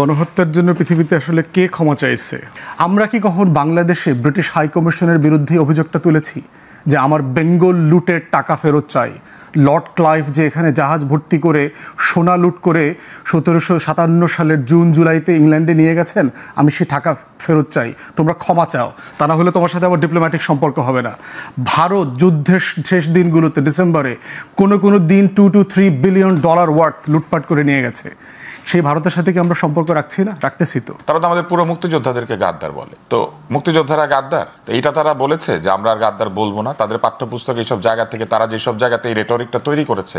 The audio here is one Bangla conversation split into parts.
গণহত্যার জন্য পৃথিবীতে আসলে কে ক্ষমা চাইছে? আমরা কি কখন বাংলাদেশে ব্রিটিশ হাই কমিশনের বিরুদ্ধে অভিযোগটা তুলেছি যে আমার বেঙ্গল লুটের টাকা ফেরত চাই? লর্ড ক্লাইভ যে এখানে জাহাজ ভর্তি করে সোনা লুট করে 1757 সালের জুন জুলাইতে ইংল্যান্ডে নিয়ে গেছেন, আমি সেই টাকা ফেরত চাই, তোমরা ক্ষমা চাও, তা না হলে তোমার সাথে আমার ডিপ্লোম্যাটিক সম্পর্ক হবে না। ভারত যুদ্ধের শেষ দিনগুলোতে ডিসেম্বরে কোনো দিন $2 to $3 বিলিয়ন ওয়ার্থ লুটপাট করে নিয়ে গেছে। সেই ভারতের সাথে কি আমরা সম্পর্ক রাখছি না? রাখতেছি তো। তারা তো আমাদের পুরো মুক্তিযোদ্ধাদেরকে গাদ্দার বলে। তো মুক্তিযোদ্ধারা গাদ্দার, এইটা তারা বলেছে যে আমরা আর গাদ্দার বলবো না। তাদের পাঠ্যপুস্তক এইসব জায়গা থেকে তারা যেসব জায়গাতে এই রেটরিকটা তৈরি করেছে,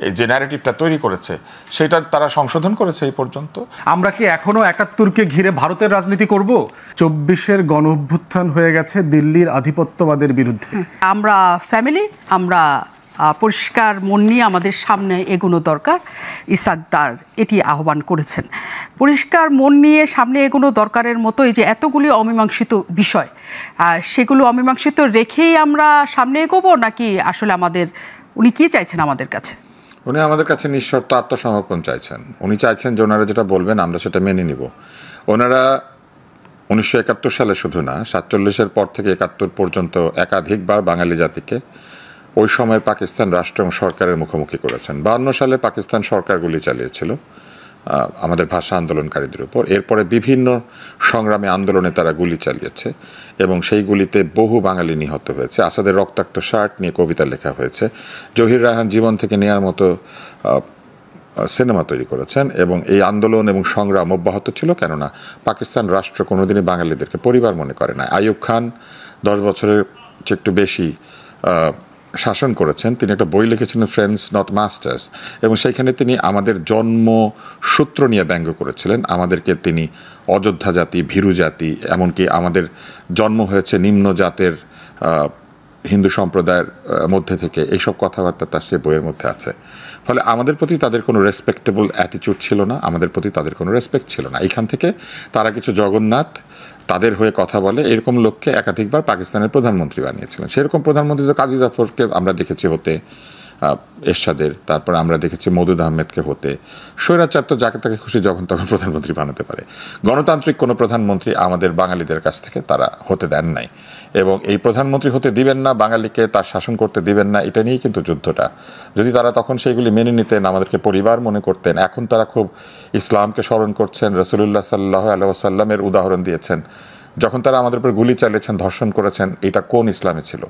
এই যে ন্যারেটিভটা তৈরি করেছে, সেটা তারা সংশোধন করেছে এই পর্যন্ত। আমরা কি এখনো 71-কে ঘিরে ভারতের রাজনীতি করব? 24-এর গণঅভ্যুত্থান হয়ে গেছে দিল্লির আধিপত্যবাদের বিরুদ্ধে। আমরা ফ্যামিলি, আমরা পরিষ্কার মন নিয়ে আমাদের সামনে এগোনো দরকার। ইসাক দার এটি আহ্বান করেছেন। পরিষ্কার মন নিয়ে সামনে এগোনো দরকারের মতো এই যে এতগুলি অমীমাংসিত বিষয়, সেগুলো অমীমাংসিত রেখেই আমরা সামনে এগোবো, নাকি আসলে উনি কি চাইছেন আমাদের কাছে? উনি আমাদের কাছে নিঃশর্ত আত্মসমর্পণ চাইছেন। উনি চাইছেন যে ওনারা যেটা বলবেন আমরা সেটা মেনে নিব। ওনারা 1971 সালে শুধু না, 47-এর পর থেকে 71 পর্যন্ত একাধিকবার বাঙালি জাতিকে ওই সময়ের পাকিস্তান রাষ্ট্র এবং সরকারের মুখোমুখি করেছেন। 52 সালে পাকিস্তান সরকার গুলি চালিয়েছিল আমাদের ভাষা আন্দোলনকারীদের উপর। এরপরে বিভিন্ন সংগ্রামে আন্দোলনে তারা গুলি চালিয়েছে এবং সেই গুলিতে বহু বাঙালি নিহত হয়েছে। আসাদের রক্তাক্ত শার্ট নিয়ে কবিতা লেখা হয়েছে। জহির রায়হান জীবন থেকে নেওয়ার মতো সিনেমা তৈরি করেছেন এবং এই আন্দোলন এবং সংগ্রাম অব্যাহত ছিল, কেননা পাকিস্তান রাষ্ট্র কোনোদিনই বাঙালিদেরকে পরিবার মনে করে না। আইয়ুব খান 10 বছরের চেয়ে একটু বেশি শাসন করেছেন। তিনি একটা বই লিখেছিলেন, ফ্রেন্ডস নট মাস্টার্স, এবং সেইখানে তিনি আমাদের জন্মসূত্র নিয়ে ব্যঙ্গ করেছিলেন। আমাদেরকে তিনি অযোধ্যা জাতি, ভীরু জাতি, এমনকি আমাদের জন্ম হয়েছে নিম্ন জাতের হিন্দু সম্প্রদায়ের মধ্যে থেকে, এইসব কথাবার্তা তার সে বইয়ের মধ্যে আছে। ফলে আমাদের প্রতি তাদের কোনো রেসপেক্টেবল অ্যাটিটিউড ছিল না, আমাদের প্রতি তাদের কোনো রেসপেক্ট ছিল না। এইখান থেকে তারা কিছু জগন্নাথ তাদের হয়ে কথা বলে এরকম লোককে একাধিকবার পাকিস্তানের প্রধানমন্ত্রী বানিয়েছিলেন। সেরকম প্রধানমন্ত্রী তো কাজী জাফরকে আমরা দেখেছি হতে, এরশাদের, তারপর আমরা দেখেছি মওদুদ আহমেদকে হতে। স্বৈরাচার তো যাকে তাকে খুশি যখন তখন প্রধানমন্ত্রী বানাতে পারে। গণতান্ত্রিক কোনো প্রধানমন্ত্রী আমাদের বাঙালিদের কাছ থেকে তারা হতে দেন নাই, এবং এই প্রধানমন্ত্রী হতে দিবেন না, বাঙালিকে তার শাসন করতে দিবেন না, এটা নিয়েই কিন্তু যুদ্ধটা। যদি তারা তখন সেইগুলি মেনে নিতেন, আমাদেরকে পরিবার মনে করতেন। এখন তারা খুব ইসলামকে স্মরণ করছেন, রাসূলুল্লাহ সাল্লাল্লাহু আলাইহি ওয়াসাল্লামের উদাহরণ দিয়েছেন। যখন তারা আমাদের উপর গুলি চালিয়েছেন, ধর্ষণ করেছেন, এটা কোন ইসলামে ছিল?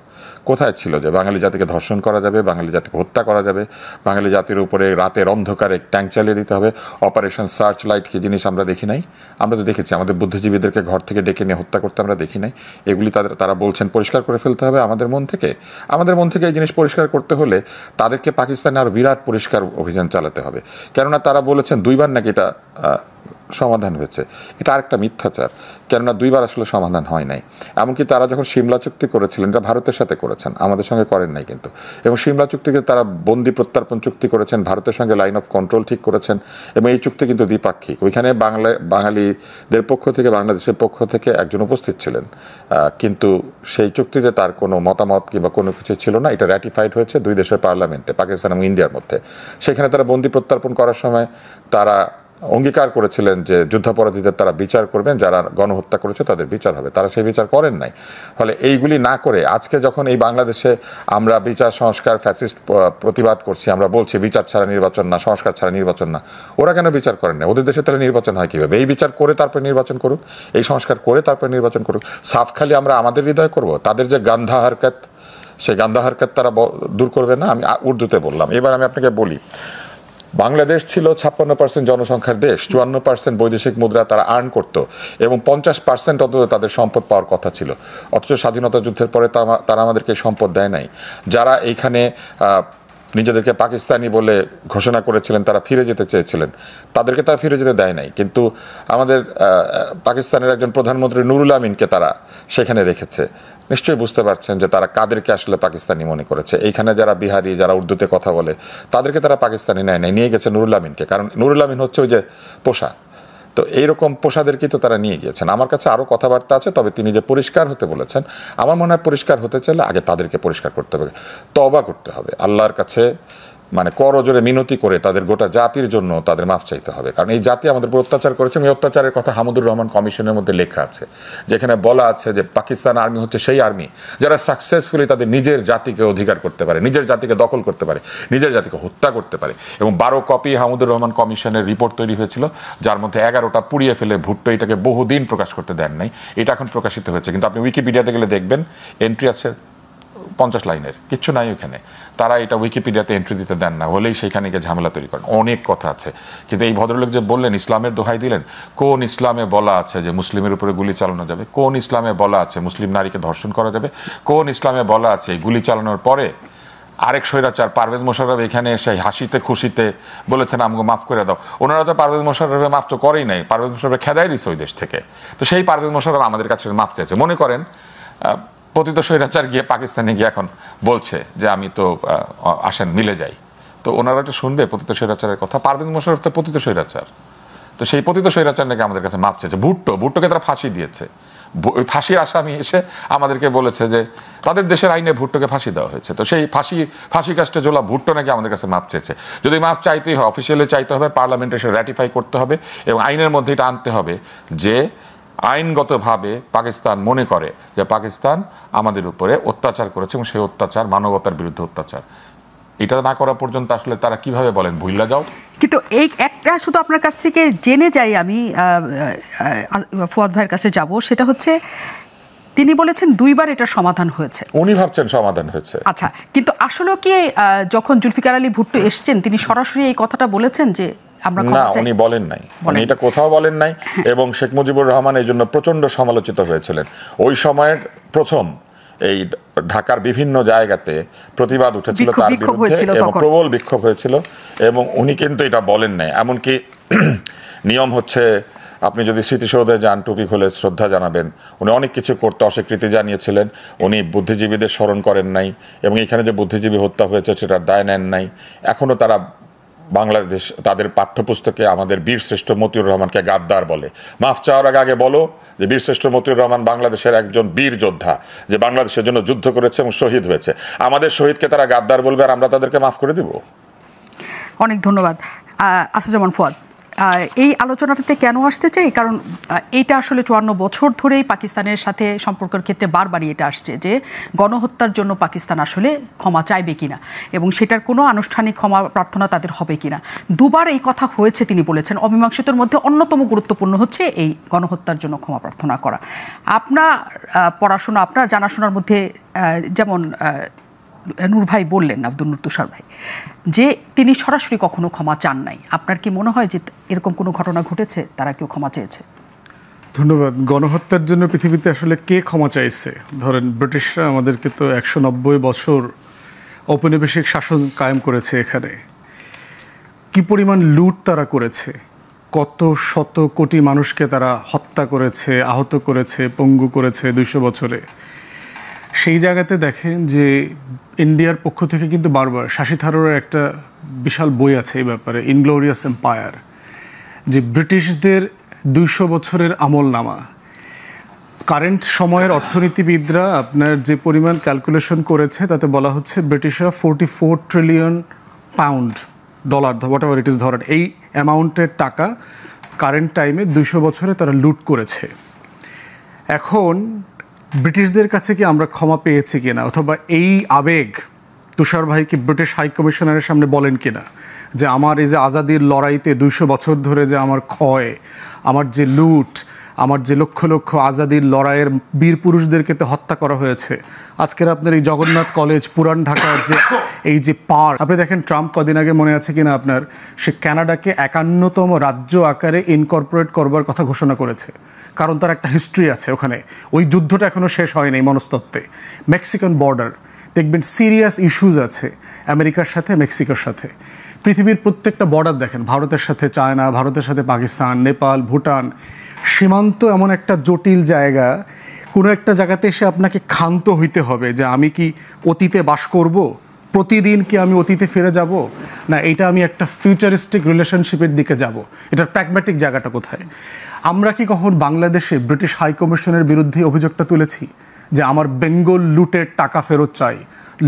কোথায় ছিল যে বাঙালি জাতিকে ধর্ষণ করা যাবে, বাঙালি জাতিকে হত্যা করা যাবে, বাঙালি জাতির উপরে রাতের অন্ধকারে ট্যাঙ্ক চালিয়ে দিতে হবে? অপারেশন সার্চ লাইট কি জিনিস আমরা দেখি নাই? আমরা তো দেখেছি আমাদের বুদ্ধিজীবীদেরকে ঘর থেকে ডেকে নিয়ে হত্যা করতে আমরা দেখি নাই? এগুলি তারা বলছেন পরিষ্কার করে ফেলতে হবে আমাদের মন থেকে। আমাদের মন থেকে এই জিনিস পরিষ্কার করতে হলে তাদেরকে পাকিস্তানে আরও বিরাট পরিষ্কার অভিযান চালাতে হবে। কেননা তারা বলেছেন 2বার নাকি এটা সমাধান হয়েছে। এটা আরেকটা মিথ্যাচার, কেননা 2বার আসলে সমাধান হয় নাই। এমনকি তারা যখন সিমলা চুক্তি করেছিলেন, এটা ভারতের সাথে করেছেন, আমাদের সঙ্গে করেন নাই কিন্তু। এবং সিমলা চুক্তিকে তারা বন্দি প্রত্যার্পণ চুক্তি করেছেন, ভারতের সঙ্গে লাইন অফ কন্ট্রোল ঠিক করেছেন, এবং এই চুক্তি কিন্তু দ্বিপাক্ষিক। ওইখানে বাঙালিদের পক্ষ থেকে, বাংলাদেশের পক্ষ থেকে একজন উপস্থিত ছিলেন, কিন্তু সেই চুক্তিতে তার কোনো মতামত কিংবা কোনো কিছু ছিল না। এটা র্যাটিফাইড হয়েছে 2 দেশের পার্লামেন্টে, পাকিস্তান এবং ইন্ডিয়ার মধ্যে। সেখানে তারা বন্দি প্রত্যার্পণ করার সময় তারা অঙ্গীকার করেছিলেন যে যুদ্ধাপরাধীদের তারা বিচার করবেন, যারা গণহত্যা করেছে তাদের বিচার হবে। তারা সেই বিচার করেন নাই। ফলে এইগুলি না করে আজকে যখন এই বাংলাদেশে আমরা বিচার সংস্কার ফ্যাসিস্ট প্রতিবাদ করছি, আমরা বলছি বিচার ছাড়া নির্বাচন না, সংস্কার ছাড়া নির্বাচন না, ওরা কেন বিচার করেন না? ওদের দেশে তাহলে নির্বাচন হয় কীভাবে? এই বিচার করে তারপরে নির্বাচন করুক, এই সংস্কার করে তারপরে নির্বাচন করুক। সাফ খালি আমরা আমাদের হৃদয় করব, তাদের যে গান্ধা হারকাত, সেই গান্ধা হারকাত তারা দূর করবে না। আমি উর্দুতে বললাম। এবার আমি আপনাকে বলি, বাংলাদেশ ছিল 56% জনসংখ্যার দেশ, 54% বৈদেশিক মুদ্রা তারা আর্ন করতো, এবং 50% অন্তত তাদের সম্পদ পাওয়ার কথা ছিল। অথচ স্বাধীনতা যুদ্ধের পরে তারা আমাদেরকে সম্পদ দেয় নাই। যারা এইখানে নিজেদেরকে পাকিস্তানি বলে ঘোষণা করেছিলেন, তারা ফিরে যেতে চেয়েছিলেন, তাদেরকে তারা ফিরে যেতে দেয় নাই। কিন্তু আমাদের পাকিস্তানের একজন প্রধানমন্ত্রী নুরুল আমিনকে তারা সেখানে রেখেছে। নিশ্চয়ই বুঝতে পারছেন যে তারা কাদেরকে আসলে পাকিস্তানি মনে করেছে। এইখানে যারা বিহারি, যারা উর্দুতে কথা বলে, তাদেরকে তারা পাকিস্তানি নেয় নাই, নিয়ে গেছে নুরুল আমিনকে। কারণ নুরুল আমিন হচ্ছে ওই যে পোষা, তো এইরকম পোষাদেরকেই তো তারা নিয়ে গিয়েছেন। আমার কাছে আরও কথাবার্তা আছে, তবে তিনি যে পরিষ্কার হতে বলেছেন, আমার মনে হয় পরিষ্কার হতে চাইলে আগে তাদেরকে পরিষ্কার করতে হবে, তওবা করতে হবে, আল্লাহর কাছে মানে করজোরে মিনতি করে তাদের গোটা জাতির জন্য তাদের মাফ চাইতে হবে, কারণ এই জাতি আমাদের উপর অত্যাচার করেছে। এই অত্যাচারের কথা হামিদুর রহমান কমিশনের মধ্যে লেখা আছে, যেখানে বলা আছে যে পাকিস্তান আর্মি হচ্ছে সেই আর্মি যারা সাকসেসফুলি তাদের নিজের জাতিকে অধিকার করতে পারে, নিজের জাতিকে দখল করতে পারে, নিজের জাতিকে হত্যা করতে পারে। এবং 12 কপি হামিদুর রহমান কমিশনের রিপোর্ট তৈরি হয়েছিল, যার মধ্যে 11টা পুড়িয়ে ফেলে ভুট্টো এটাকে বহুদিন প্রকাশ করতে দেন নাই। এটা এখন প্রকাশিত হয়েছে, কিন্তু আপনি উইকিপিডিয়াতে গেলে দেখবেন এন্ট্রি আছে 50 লাইনের, কিচ্ছু নাই ওখানে। তারা এটা উইকিপিডিয়াতে এন্ট্রি দিতে দেন না, হলেই সেখানে গিয়ে ঝামেলা তৈরি করেন। অনেক কথা আছে, কিন্তু এই ভদ্রলোক যে বললেন ইসলামের দোহাই দিলেন, কোন ইসলামে বলা আছে যে মুসলিমের উপরে গুলি চালানো যাবে? কোন ইসলামে বলা আছে মুসলিম নারীকে ধর্ষণ করা যাবে? কোন ইসলামে বলা আছে এই গুলি চালানোর পরে আরেক স্বৈরাচার পারভেজ মোশাররফ এখানে এসে হাসিতে খুশিতে বলেছেন আমাকে মাফ করে দাও? ওনারা তো পারভেজ মোশাররফে মাফ তো করেই নাই, পারভেজ মোশাররফে খেদাই দিচ্ছে ওই দেশ থেকে। তো সেই পারভেজ মোশাররফ আমাদের কাছে মাফ চাইছে। মনে করেন পতিত স্বৈরাচার গিয়ে পাকিস্তানে গিয়ে এখন বলছে যে আমি তো আসেন মিলে যাই, তো ওনারা তো শুনবে পতিত স্বৈরাচারের কথা? পারভেজ মোশাররফ তো পতিত স্বৈরাচার, তো সেই পতিত স্বৈরাচার নাকি আমাদের কাছে মাপ চাইছে। ভুট্টোকে তারা ফাঁসি দিয়েছে, ওই ফাঁসির আসামি এসে আমাদেরকে বলেছে যে তাদের দেশের আইনে ভুট্টোকে ফাঁসি দেওয়া হয়েছে, তো সেই ফাঁসি কাস্টে ঝোলা ভুট্টো নাকি আমাদের কাছে মাপ চেয়েছে। যদি মাপ চাইতেই হয় অফিসিয়ালি চাইতে হবে, পার্লামেন্টে এসে র্যাটিফাই করতে হবে এবং আইনের মধ্যে এটা আনতে হবে যে আইনগতভাবে পাকিস্তান মনে করে যে পাকিস্তান আমাদের উপরে অত্যাচার করেছে এবং সেই অত্যাচার মানবতার বিরুদ্ধে অত্যাচার। এটা না করা পর্যন্ত আসলে তারা কিভাবে বলেন ভুইল্লা যাও? কিন্তু এই একটা শুধু আপনার কাছ থেকে জেনে যাই, আমি ফুয়াদ ভাইয়ের কাছে যাব, সেটা হচ্ছে তিনি বলেছেন 2বার এটা সমাধান হয়েছে, উনি ভাবছেন সমাধান হয়েছে। আচ্ছা, কিন্তু আসলে কি যখন জুলফিকার আলী ভুট্টো এসছেন তিনি সরাসরি এই কথাটা বলেছেন যে না, উনি বলেন নাই, উনি এটা কোথাও বলেন নাই। এবং শেখ মুজিবুর রহমান এই জন্য প্রচন্ড সমালোচিত হয়েছিলেন। ওই সময়ের প্রথম এই ঢাকার বিভিন্ন জায়গাতে প্রতিবাদ উঠেছিল তার বিরুদ্ধে এবং প্রবল বিক্ষোভ হয়েছিল, এবং উনি কিন্তু এটা বলেন নাই। এমনকি নিয়ম হচ্ছে আপনি যদি স্মৃতিসৌধে যান টুপি খুলে শ্রদ্ধা জানাবেন, উনি অনেক কিছু করতে অস্বীকৃতি জানিয়েছিলেন। উনি বুদ্ধিজীবীদের স্মরণ করেন নাই এবং এখানে যে বুদ্ধিজীবী হত্যা হয়েছে সেটার দায় নেন নাই। এখনো তারা বাংলাদেশ তাদের পাঠ্যপুস্তকে আমাদের বীরশ্রেষ্ঠ মতিউর রহমানকে গাদ্দার বলে। মাফ চাওয়ার আগে বলো যে বীরশ্রেষ্ঠ মতিউর রহমান বাংলাদেশের একজন বীর যোদ্ধা, যে বাংলাদেশের জন্য যুদ্ধ করেছে এবং শহীদ হয়েছে। আমাদের শহীদকে তারা গাদ্দার বলবে আর আমরা তাদেরকে মাফ করে দিব? অনেক ধন্যবাদ। আসুজ্জামান ফুয়াদ, এই আলোচনাটাতে কেন আসতে চাই, কারণ এইটা আসলে 54 বছর ধরেই পাকিস্তানের সাথে সম্পর্কের ক্ষেত্রে বারবারই এটা আসছে যে গণহত্যার জন্য পাকিস্তান আসলে ক্ষমা চাইবে কিনা এবং সেটার কোনো আনুষ্ঠানিক ক্ষমা প্রার্থনা তাদের হবে কিনা। 2বার এই কথা হয়েছে, তিনি বলেছেন অমীমাংসিতর মধ্যে অন্যতম গুরুত্বপূর্ণ হচ্ছে এই গণহত্যার জন্য ক্ষমা প্রার্থনা করা। আপনার পড়াশোনা, আপনার জানাশোনার মধ্যে যেমন নূর ভাই বললেন, আব্দুল নূর তুষার ভাই, যে তিনি সরাসরি কখনো ক্ষমা চান নাই, আপনার কি মনে হয় যে এরকম কোনো ঘটনা ঘটেছে তারা কেউ ক্ষমা চেয়েছে? ধন্যবাদ। গণহত্যার জন্য পৃথিবীতে আসলে কে ক্ষমা চাইছে? ধরেন ব্রিটিশরা আমাদেরকে তো 190 বছর ঔপনিবেশিক শাসন কায়েম করেছে। এখানে কি পরিমাণ লুট তারা করেছে, কত শত কোটি মানুষকে তারা হত্যা করেছে, আহত করেছে, পঙ্গু করেছে 200 বছরে। সেই জায়গাতে দেখেন যে ইন্ডিয়ার পক্ষ থেকে কিন্তু বারবার শাশি থারুরের একটা বিশাল বই আছে এই ব্যাপারে, ইনগ্লোরিয়াস এম্পায়ার, যে ব্রিটিশদের 200 বছরের আমলনামা। কারেন্ট সময়ের অর্থনীতিবিদরা আপনার যে পরিমাণ ক্যালকুলেশন করেছে তাতে বলা হচ্ছে ব্রিটিশরা 44 trillion pound, dollar, what ever it is, ধরেন এই অ্যামাউন্টের টাকা কারেন্ট টাইমে 200 বছরে তারা লুট করেছে। এখন ব্রিটিশদের কাছে কি আমরা ক্ষমা পেয়েছি কিনা, অথবা এই আবেগ তুষার ভাই কি ব্রিটিশ হাই কমিশনারের সামনে বলেন কিনা যে আমার এই যে আজাদির লড়াইতে 200 বছর ধরে যে আমার ক্ষয়, আমার যে লুট, আমার যে লক্ষ লক্ষ আজাদির লড়াইয়ের বীর পুরুষদেরকে তো হত্যা করা হয়েছে। আজকের আপনার এই জগন্নাথ কলেজ, পুরান ঢাকার যে এই যে পার্ক, আপনি দেখেন ট্রাম্প কদিন আগে মনে আছে কিনা আপনার, সে কানাডাকে 51তম রাজ্য আকারে ইনকর্পোরেট করবার কথা ঘোষণা করেছে, কারণ তার একটা হিস্ট্রি আছে ওখানে। ওই যুদ্ধটা এখনও শেষ হয়নি মনস্তত্ত্বে। মেক্সিকান বর্ডার দেখবেন সিরিয়াস ইস্যুজ আছে আমেরিকার সাথে, মেক্সিকোর সাথে। পৃথিবীর প্রত্যেকটা বর্ডার দেখেন, ভারতের সাথে চায়না, ভারতের সাথে পাকিস্তান, নেপাল, ভুটান, সীমান্ত এমন একটা জটিল জায়গা। কোনো একটা জায়গাতে এসে আপনাকে ক্ষান্ত হইতে হবে যে আমি কি অতীতে বাস করব, প্রতিদিন কি আমি অতীতে ফিরে যাব, না এটা আমি একটা ফিউচারিস্টিক রিলেশনশিপের দিকে যাব। এটার প্র্যাগম্যাটিক জায়গাটা কোথায়? আমরা কি কখন বাংলাদেশে ব্রিটিশ হাই কমিশনের বিরুদ্ধে অভিযোগটা তুলেছি যে আমার বেঙ্গল লুটের টাকা ফেরত চাই,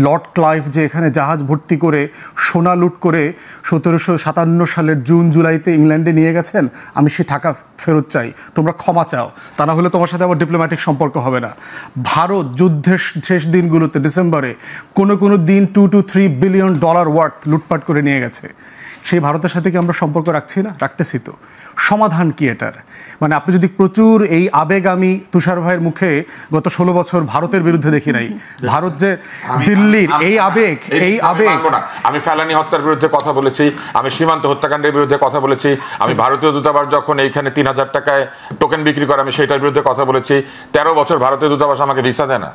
লর্ড ক্লাইভ যে এখানে জাহাজ ভর্তি করে সোনা লুট করে 1757 সালের জুন জুলাইতে ইংল্যান্ডে নিয়ে গেছেন, আমি সেই টাকা ফেরত চাই, তোমরা ক্ষমা চাও, তা না হলে তোমার সাথে আমার ডিপ্লোম্যাটিক সম্পর্ক হবে না। ভারত যুদ্ধের শেষ দিনগুলোতে ডিসেম্বরে কোনো দিন $2 to $3 বিলিয়ন ওয়ার্থ লুটপাট করে নিয়ে গেছে। সেই ভারতের সাথে কি আমরা সম্পর্ক রাখছি না? রাখতেছি তো। সমাধান কি এটার? মানে আপনি যদি প্রচুর এই আবেগ, আমি তুষার ভাইয়ের মুখে গত 16 বছর ভারতের বিরুদ্ধে দেখি নাই। ভারত যে দিল্লির এই আবেগ আমি ফেলানি হত্যার বিরুদ্ধে কথা বলেছি, আমি সীমান্ত হত্যাকাণ্ডের বিরুদ্ধে কথা বলেছি, আমি ভারতীয় দূতাবাস যখন এইখানে 3000 টাকায় টোকেন বিক্রি করে আমি সেটার বিরুদ্ধে কথা বলেছি। 13 বছর ভারতীয় দূতাবাস আমাকে ভিসা দেয় না।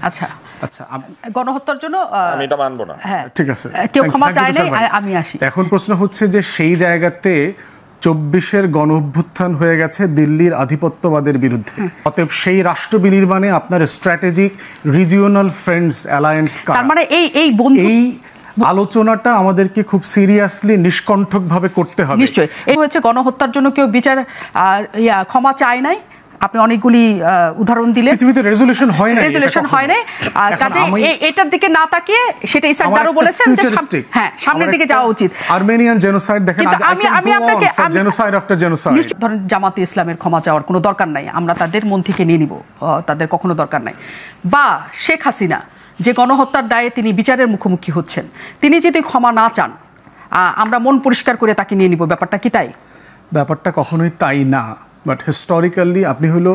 আচ্ছা, গণহত্যার জন্য আমি এটা মানবো না। হ্যাঁ, ঠিক আছে, কেউ ক্ষমা চায় নাই, আমি আসি। এখন প্রশ্ন হচ্ছে যে সেই জায়গাতে 24-এর গণ অভ্যুত্থান হয়ে গেছে দিল্লির আধিপত্যবাদের বিরুদ্ধে। অতএব সেই রাষ্ট্র বিনির্মাণে আপনার স্ট্র্যাটেজিক রিজিওনাল ফ্রেন্ডস অ্যালায়েন্স, তার মানে এই আলোচনাটা আমাদেরকে খুব সিরিয়াসলি নিষ্কণ্ঠকভাবে করতে হবে। নিশ্চয়ই এই হয়েছে গণহত্যার জন্য কেউ বিচার ক্ষমা চায় নাই। আপনি অনেকগুলি উদাহরণ দিলেন। পৃথিবীতে রেজুলেশন হয় না, কাজে এটার দিকে না তাকিয়ে সেটা ইসাক দারও বলেছেন যে হ্যাঁ, সামনের দিকে যাওয়া উচিত। আর্মেনিয়ান জেনোসাইড দেখেন, আমি আপনাকে জেনোসাইড আফটার জেনোসাইড। ধরেন জামাতে ইসলামের ক্ষমা চাওয়ার কোনো দরকার নাই, আমরা তাদের মন থেকে নিয়ে নিব, তাদের কখনো দরকার নাই। বা শেখ হাসিনা যে গণহত্যার দায়ে তিনি বিচারের মুখোমুখি হচ্ছেন, তিনি যদি ক্ষমা না চান, আমরা মন পরিষ্কার করে তাকে নিয়ে নিব, ব্যাপারটা কি তাই? ব্যাপারটা কখনোই তাই না। বাট হিস্টোরিক্যালি আপনি হলো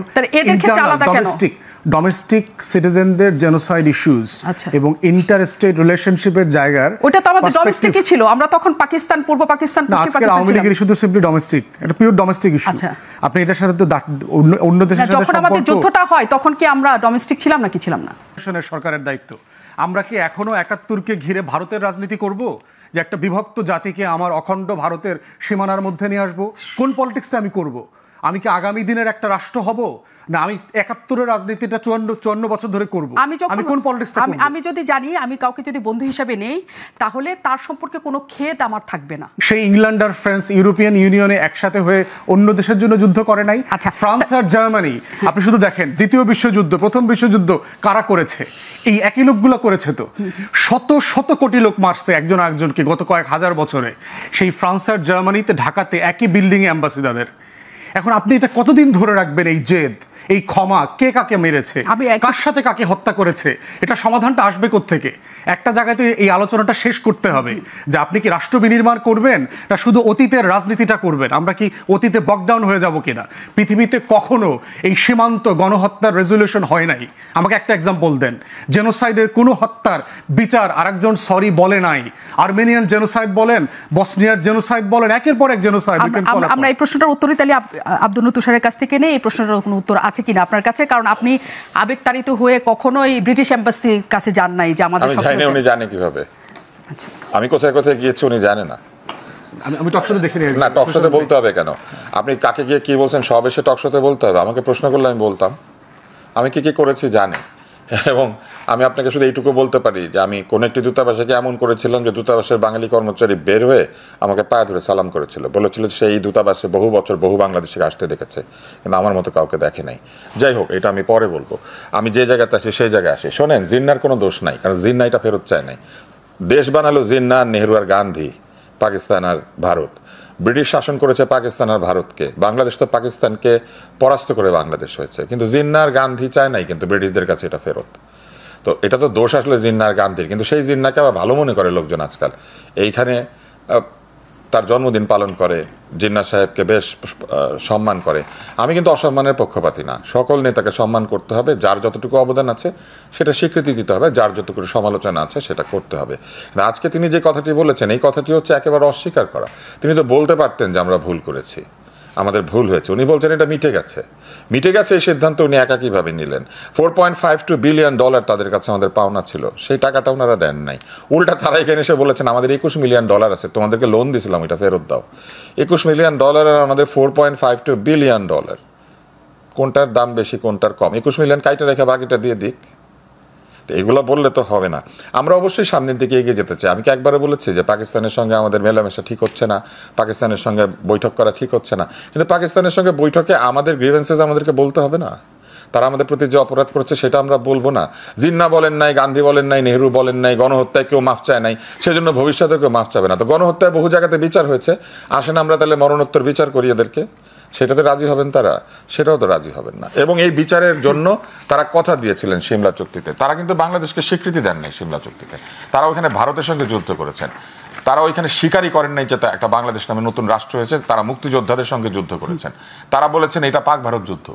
ডোমেস্টিক সিটিজেনদের জেনোসাইড ইস্যুস এবং ইন্টার স্টেট রিলেশনশিপের জায়গার, ওটা তো আমাদের ডোমেস্টিকই ছিল। আমরা তখন পাকিস্তান, পূর্ব পাকিস্তান, আজকের আওয়ামী লীগের শুধু সিম্পলি ডোমেস্টিক, এটা পিওর ডোমেস্টিক ইস্যু। আপনি এটার সাথে তো অন্য দেশের সাথে যখন আমাদের যুদ্ধটা হয় তখন কি আমরা ডোমেস্টিক ছিলাম নাকি ছিলাম না? সরকারের দায়িত্ব। আমরা কি এখনো 71-কে ঘিরে ভারতের রাজনীতি করব, যে একটা বিভক্ত জাতিকে আমার অখণ্ড ভারতের সীমানার মধ্যে নিয়ে আসবো? কোন পলিটিক্সটা আমি করব? আমি কি আগামী দিনের একটা রাষ্ট্র হব, না আমি 71-এর রাজনীতিটা 54 বছর ধরে করব? আমি কোন পলিটিক্সটা করব? আমি যদি জানি আমি কাউকে যদি বন্ধু হিসেবে নেই, তাহলে তার সম্পর্কে কোনো খেদ আমার থাকবে না। সেই ইংল্যান্ড আর ফ্রান্স ইউরোপিয়ান ইউনিয়নে একসাথে হয়ে অন্য দেশের জন্য যুদ্ধ করে নাই? আচ্ছা, ফ্রান্স আর জার্মানি, আপনি শুধু দেখেন দ্বিতীয় বিশ্বযুদ্ধ, প্রথম বিশ্বযুদ্ধ কারা করেছে? এই একই লোকগুলো করেছে। তো শত শত কোটি লোক মারছে একজন আরেকজনকে গত কয়েক হাজার বছরে। সেই ফ্রান্স আর জার্মানিতে, ঢাকাতে একই বিল্ডিংয়ে অ্যাম্বাসিডারদের। এখন আপনি এটা কতদিন ধরে রাখবেন? এই জেদ, এই ক্ষমা, কে কাকে মেরেছে, কার সাথে কাকে হত্যা করেছে, এটা সমাধানটা আসবে কোত্থেকে? একটা জায়গাতে এই আলোচনাটা শেষ করতে হবে যে আপনি কি রাষ্ট্র বিনির্মাণ করবেন, না শুধু অতীতের রাজনীতিটা করবেন? আমরা কি অতীতে বকডাউন হয়ে যাব কিনা? পৃথিবীতে কখনো এই সীমান্ত গণহত্যার রেজুলেশন হয় নাই। আমাকে একটা এক্সাম্পল দেন, জেনোসাইডের কোনো হত্যার বিচার আরেকজন সরি বলে নাই। আর্মেনিয়ান জেনোসাইড বলেন, বসনিয়ার জেনোসাইড বলেন, একের পর এক জেনোসাইড। আমরা এই প্রশ্নটার উত্তরই তাহলে আব্দুল তুষারের কাছ থেকে নেই। এই প্রশ্নটার কোনো উত্তর আছে কিনা আপনার কাছে? কারণ আপনি আবেগতাড়িত হয়ে কখনোই ব্রিটিশ এম্বাসির কাছে যান নাই যে আমাদের উনি জানে কিভাবে আমি কোথায় কোথায় গিয়েছি, উনি জানে না। আমি টকশোতে দেখিনি না, টকশোতে বলতে হবে কেন? আপনি কাকে গিয়ে কি বলছেন সব এসে টকশোতে বলতে হবে? আমাকে প্রশ্ন করলে আমি বলতাম আমি কি কি করেছি জানে। এবং আমি আপনাকে শুধু এইটুকু বলতে পারি যে আমি কোন একটি দূতাবাসকে এমন করেছিলাম যে দূতাবাসের বাঙালি কর্মচারী বের হয়ে আমাকে পায়ে ধরে সালাম করেছিল, বলেছিল সেই দূতাবাসে বহু বছর বহু বাংলাদেশিকে আসতে দেখেছে, কিন্তু আমার মতো কাউকে দেখে নাই। যাই হোক, এটা আমি পরে বলবো। আমি যে জায়গাতে আসি সেই জায়গায় আসি। শোনেন, জিন্নার কোনো দোষ নাই, কারণ জিন্না এটা ফেরত চায় নাই। দেশ বানালো জিন্না, নেহরু আর গান্ধী, পাকিস্তান আর ভারত। ব্রিটিশ শাসন করেছে পাকিস্তান আর ভারতকে, বাংলাদেশ তো পাকিস্তানকে পরাস্ত করে বাংলাদেশ হয়েছে, কিন্তু জিন্না আর গান্ধী চায় নাই কিন্তু ব্রিটিশদের কাছে এটা ফেরত। তো এটা তো দোষ আসলে জিন্না আর গান্ধীর, কিন্তু সেই জিন্নাকে আবার ভালো মনে করে লোকজন আজকাল। এইখানে তার জন্মদিন পালন করে, জিন্না সাহেবকে বেশ সম্মান করে। আমি কিন্তু অসম্মানের পক্ষপাতী না। সকল নেতাকে সম্মান করতে হবে, যার যতটুকু অবদান আছে সেটা স্বীকৃতি দিতে হবে, যার যতটুকু সমালোচনা আছে সেটা করতে হবে। আজকে তিনি যে কথাটি বলেছেন, এই কথাটি হচ্ছে একেবারে অস্বীকার করা। তিনি তো বলতে পারতেন যে আমরা ভুল করেছি, আমাদের ভুল হয়েছে। উনি বলছেন এটা মিটে গেছে। এই সিদ্ধান্ত উনি একাকীভাবে নিলেন। $4.52 বিলিয়ন তাদের কাছে আমাদের পাওনা ছিল, সেই টাকাটা ওনারা দেন নাই। উল্টা তারা এখানে এসে বলেছেন আমাদের $21 মিলিয়ন আছে, তোমাদেরকে লোন দিয়েছিলাম, এটা ফেরত দাও। $21 মিলিয়ন আর আমাদের $4.52 বিলিয়ন, কোনটার দাম বেশি কোনটার কম? 21 মিলিয়ন কাইটা রেখে বাকিটা দিয়ে দিক। এগুলো বললে তো হবে না। আমরা অবশ্যই সামনের দিকে এগিয়ে যেতে চাই। আমি কি একবারে বলেছি যে পাকিস্তানের সঙ্গে আমাদের মেলামেশা ঠিক হচ্ছে না, পাকিস্তানের সঙ্গে বৈঠক করা ঠিক হচ্ছে না? কিন্তু পাকিস্তানের সঙ্গে বৈঠকে আমাদের গ্রিভেন্সেস আমাদেরকে বলতে হবে না? তারা আমাদের প্রতি যে অপরাধ করেছে সেটা আমরা বলবো না? জিন্না বলেন নাই, গান্ধী বলেন নাই, নেহরু বলেন নাই, গণহত্যায় কেউ মাফ চায় নাই, সেজন্য ভবিষ্যতে কেউ মাফ চাবে না। তো গণহত্যায় বহু জায়গাতে বিচার হয়েছে, আসেন আমরা তাহলে মরণোত্তর বিচার করি এদেরকে। সেটাতে রাজি হবেন তারা? সেটাও তো রাজি হবেন না। এবং এই বিচারের জন্য তারা কথা দিয়েছিলেন সিমলা চুক্তিতে। তারা কিন্তু বাংলাদেশকে স্বীকৃতি দেন নাই সিমলা চুক্তিতে। তারা ওইখানে ভারতের সঙ্গে যুদ্ধ করেছেন। তারা ওইখানে স্বীকারই করেন নাই যে একটা বাংলাদেশ নামে নতুন রাষ্ট্র হয়েছে। তারা মুক্তিযোদ্ধাদের সঙ্গে যুদ্ধ করেছেন। তারা বলেছেন এটা পাক ভারত যুদ্ধ।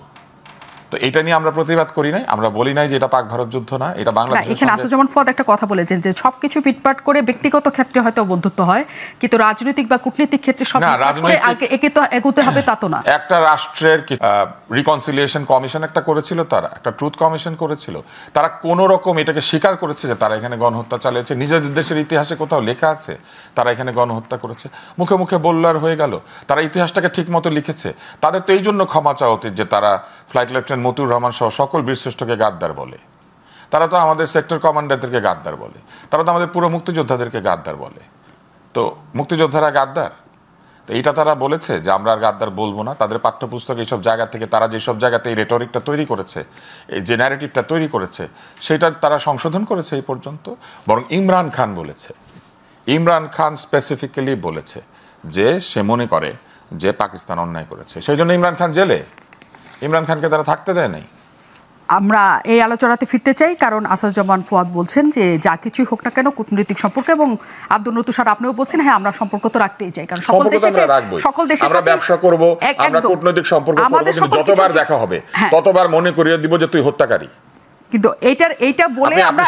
তো এটা নিয়ে আমরা প্রতিবাদ করি নাই, আমরা বলি নাই যে এটা পাক ভারত যুদ্ধ না, এটা বাংলাদেশ। এখানে আসাদুজ্জামান ফুয়াদ একটা কথা বলেছেন যে সবকিছু পিটপাট করে ব্যক্তিগত ক্ষেত্রে হয়তো বন্ধুত্ব হয়, কিন্তু রাজনৈতিক বা কূটনৈতিক ক্ষেত্রে সব এগোতে হবে তা তো না। একটা রাষ্ট্রের রিকনসিলিয়েশন কমিশন একটা করেছিল, তারা একটা ট্রুথ কমিশন করেছিল। তারা কোন রকম এটাকে স্বীকার করেছে যে তারা এখানে গণহত্যা চালিয়েছে। নিজেদের দেশের ইতিহাসে কোথাও লেখা আছে তারা এখানে গণহত্যা করেছে? মুখে মুখে বললো আর হয়ে গেল? তারা ইতিহাসটাকে ঠিক মতো লিখেছে। তাদের তো এই জন্য ক্ষমা চাওয়া উচিত যে তারা ফ্লাইট লেফটেন্যান্ট মতিউর রহমান সহ সকল বীরশ্রেষ্ঠকে গাদ্দার বলে। তারা তো আমাদের সেক্টর কমান্ডারদেরকে গাদ্দার বলে। তারা তো আমাদের পুরো মুক্তিযোদ্ধাদেরকে গাদ্দার বলে। তো মুক্তিযোদ্ধারা গাদ্দার? তো এইটা তারা বলেছে যে আমরা আর গাদ্দার বলবো না। তাদের পাঠ্যপুস্তক এইসব জায়গা থেকে তারা যেসব জায়গাতে এই রেটরিকটা তৈরি করেছে, এই যে ন্যারেটিভটা তৈরি করেছে, সেটা তারা সংশোধন করেছে এই পর্যন্ত। বরং ইমরান খান বলেছে, ইমরান খান স্পেসিফিক্যালি বলেছে যে সে মনে করে যে পাকিস্তান অন্যায় করেছে, সেই জন্য ইমরান খান জেলে। ইমরান খানকে তারা থাকতে দেয় নাই। আমরা এই আলোচনাতে ফিরতে চাই, কারণ আসাদুজ্জামান ফুয়াদ বলছেন যে যা কিছুই হোক না কেন কূটনৈতিক সম্পর্ক, এবং আব্দুল নতুন স্যার আপনিও বলছেন হ্যাঁ আমরা সম্পর্ক তো রাখতেই চাই, কারণ সকল দেশের আমরা ব্যবসা করব, আমরা কূটনৈতিক সম্পর্ক করব, কিন্তু যতবার দেখা হবে ততবার মনে করিয়ে দিব যে তুই হত্যাকারী। কিন্তু এইটা বলে আমরা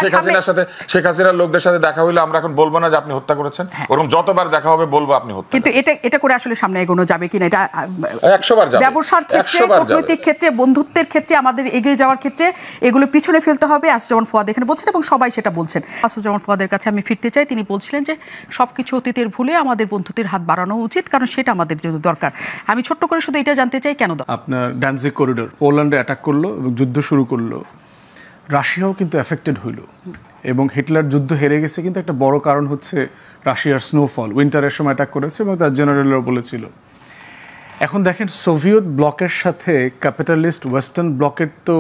শেখ হাসিনার লোকদের সাথে দেখা হইলে আমরা এখন বলবো না যে আপনি হত্যা করেছেন, ওরকম যতবার দেখা হবে বলবো আপনি হত্যা। কিন্তু এটা করে আসলে সামনে এগোনো যাবে কিনা, এটা 100 বার যাবে। ব্যবসার ক্ষেত্রে, কূটনৈতিক ক্ষেত্রে, বন্ধুত্বের ক্ষেত্রে, আমাদের এগিয়ে যাওয়ার ক্ষেত্রে এগুলো পিছনে ফেলতে হবে। আসাদুজ্জামান ফুয়াদ এখানে বলছেন এবং সবাই সেটা বলছেন। আসাদুজ্জামান ফুয়াদের কাছে আমি ফিরতে চাই। তিনি বলছিলেন যে সবকিছু অতীতের ভুলে আমাদের বন্ধুত্বের হাত বাড়ানো উচিত, কারণ সেটা আমাদের জন্য দরকার। আমি ছোট্ট করে শুধু এটা জানতে চাই কেন আপনার ড্যানজিগ করিডোর পোল্যান্ডে অ্যাটাক করলো এবং যুদ্ধ শুরু করলো, রাশিয়াও কিন্তু এফেক্টেড হইল এবং হিটলার যুদ্ধ হেরে গেছে। কিন্তু একটা বড় কারণ হচ্ছে রাশিয়ার স্নোফল, উইন্টারের সময় অ্যাটাক করেছে এবং তার জেনারেলও বলেছিল। এখন দেখেন সোভিয়েত ব্লকের সাথে ক্যাপিটালিস্ট ওয়েস্টার্ন ব্লকের তো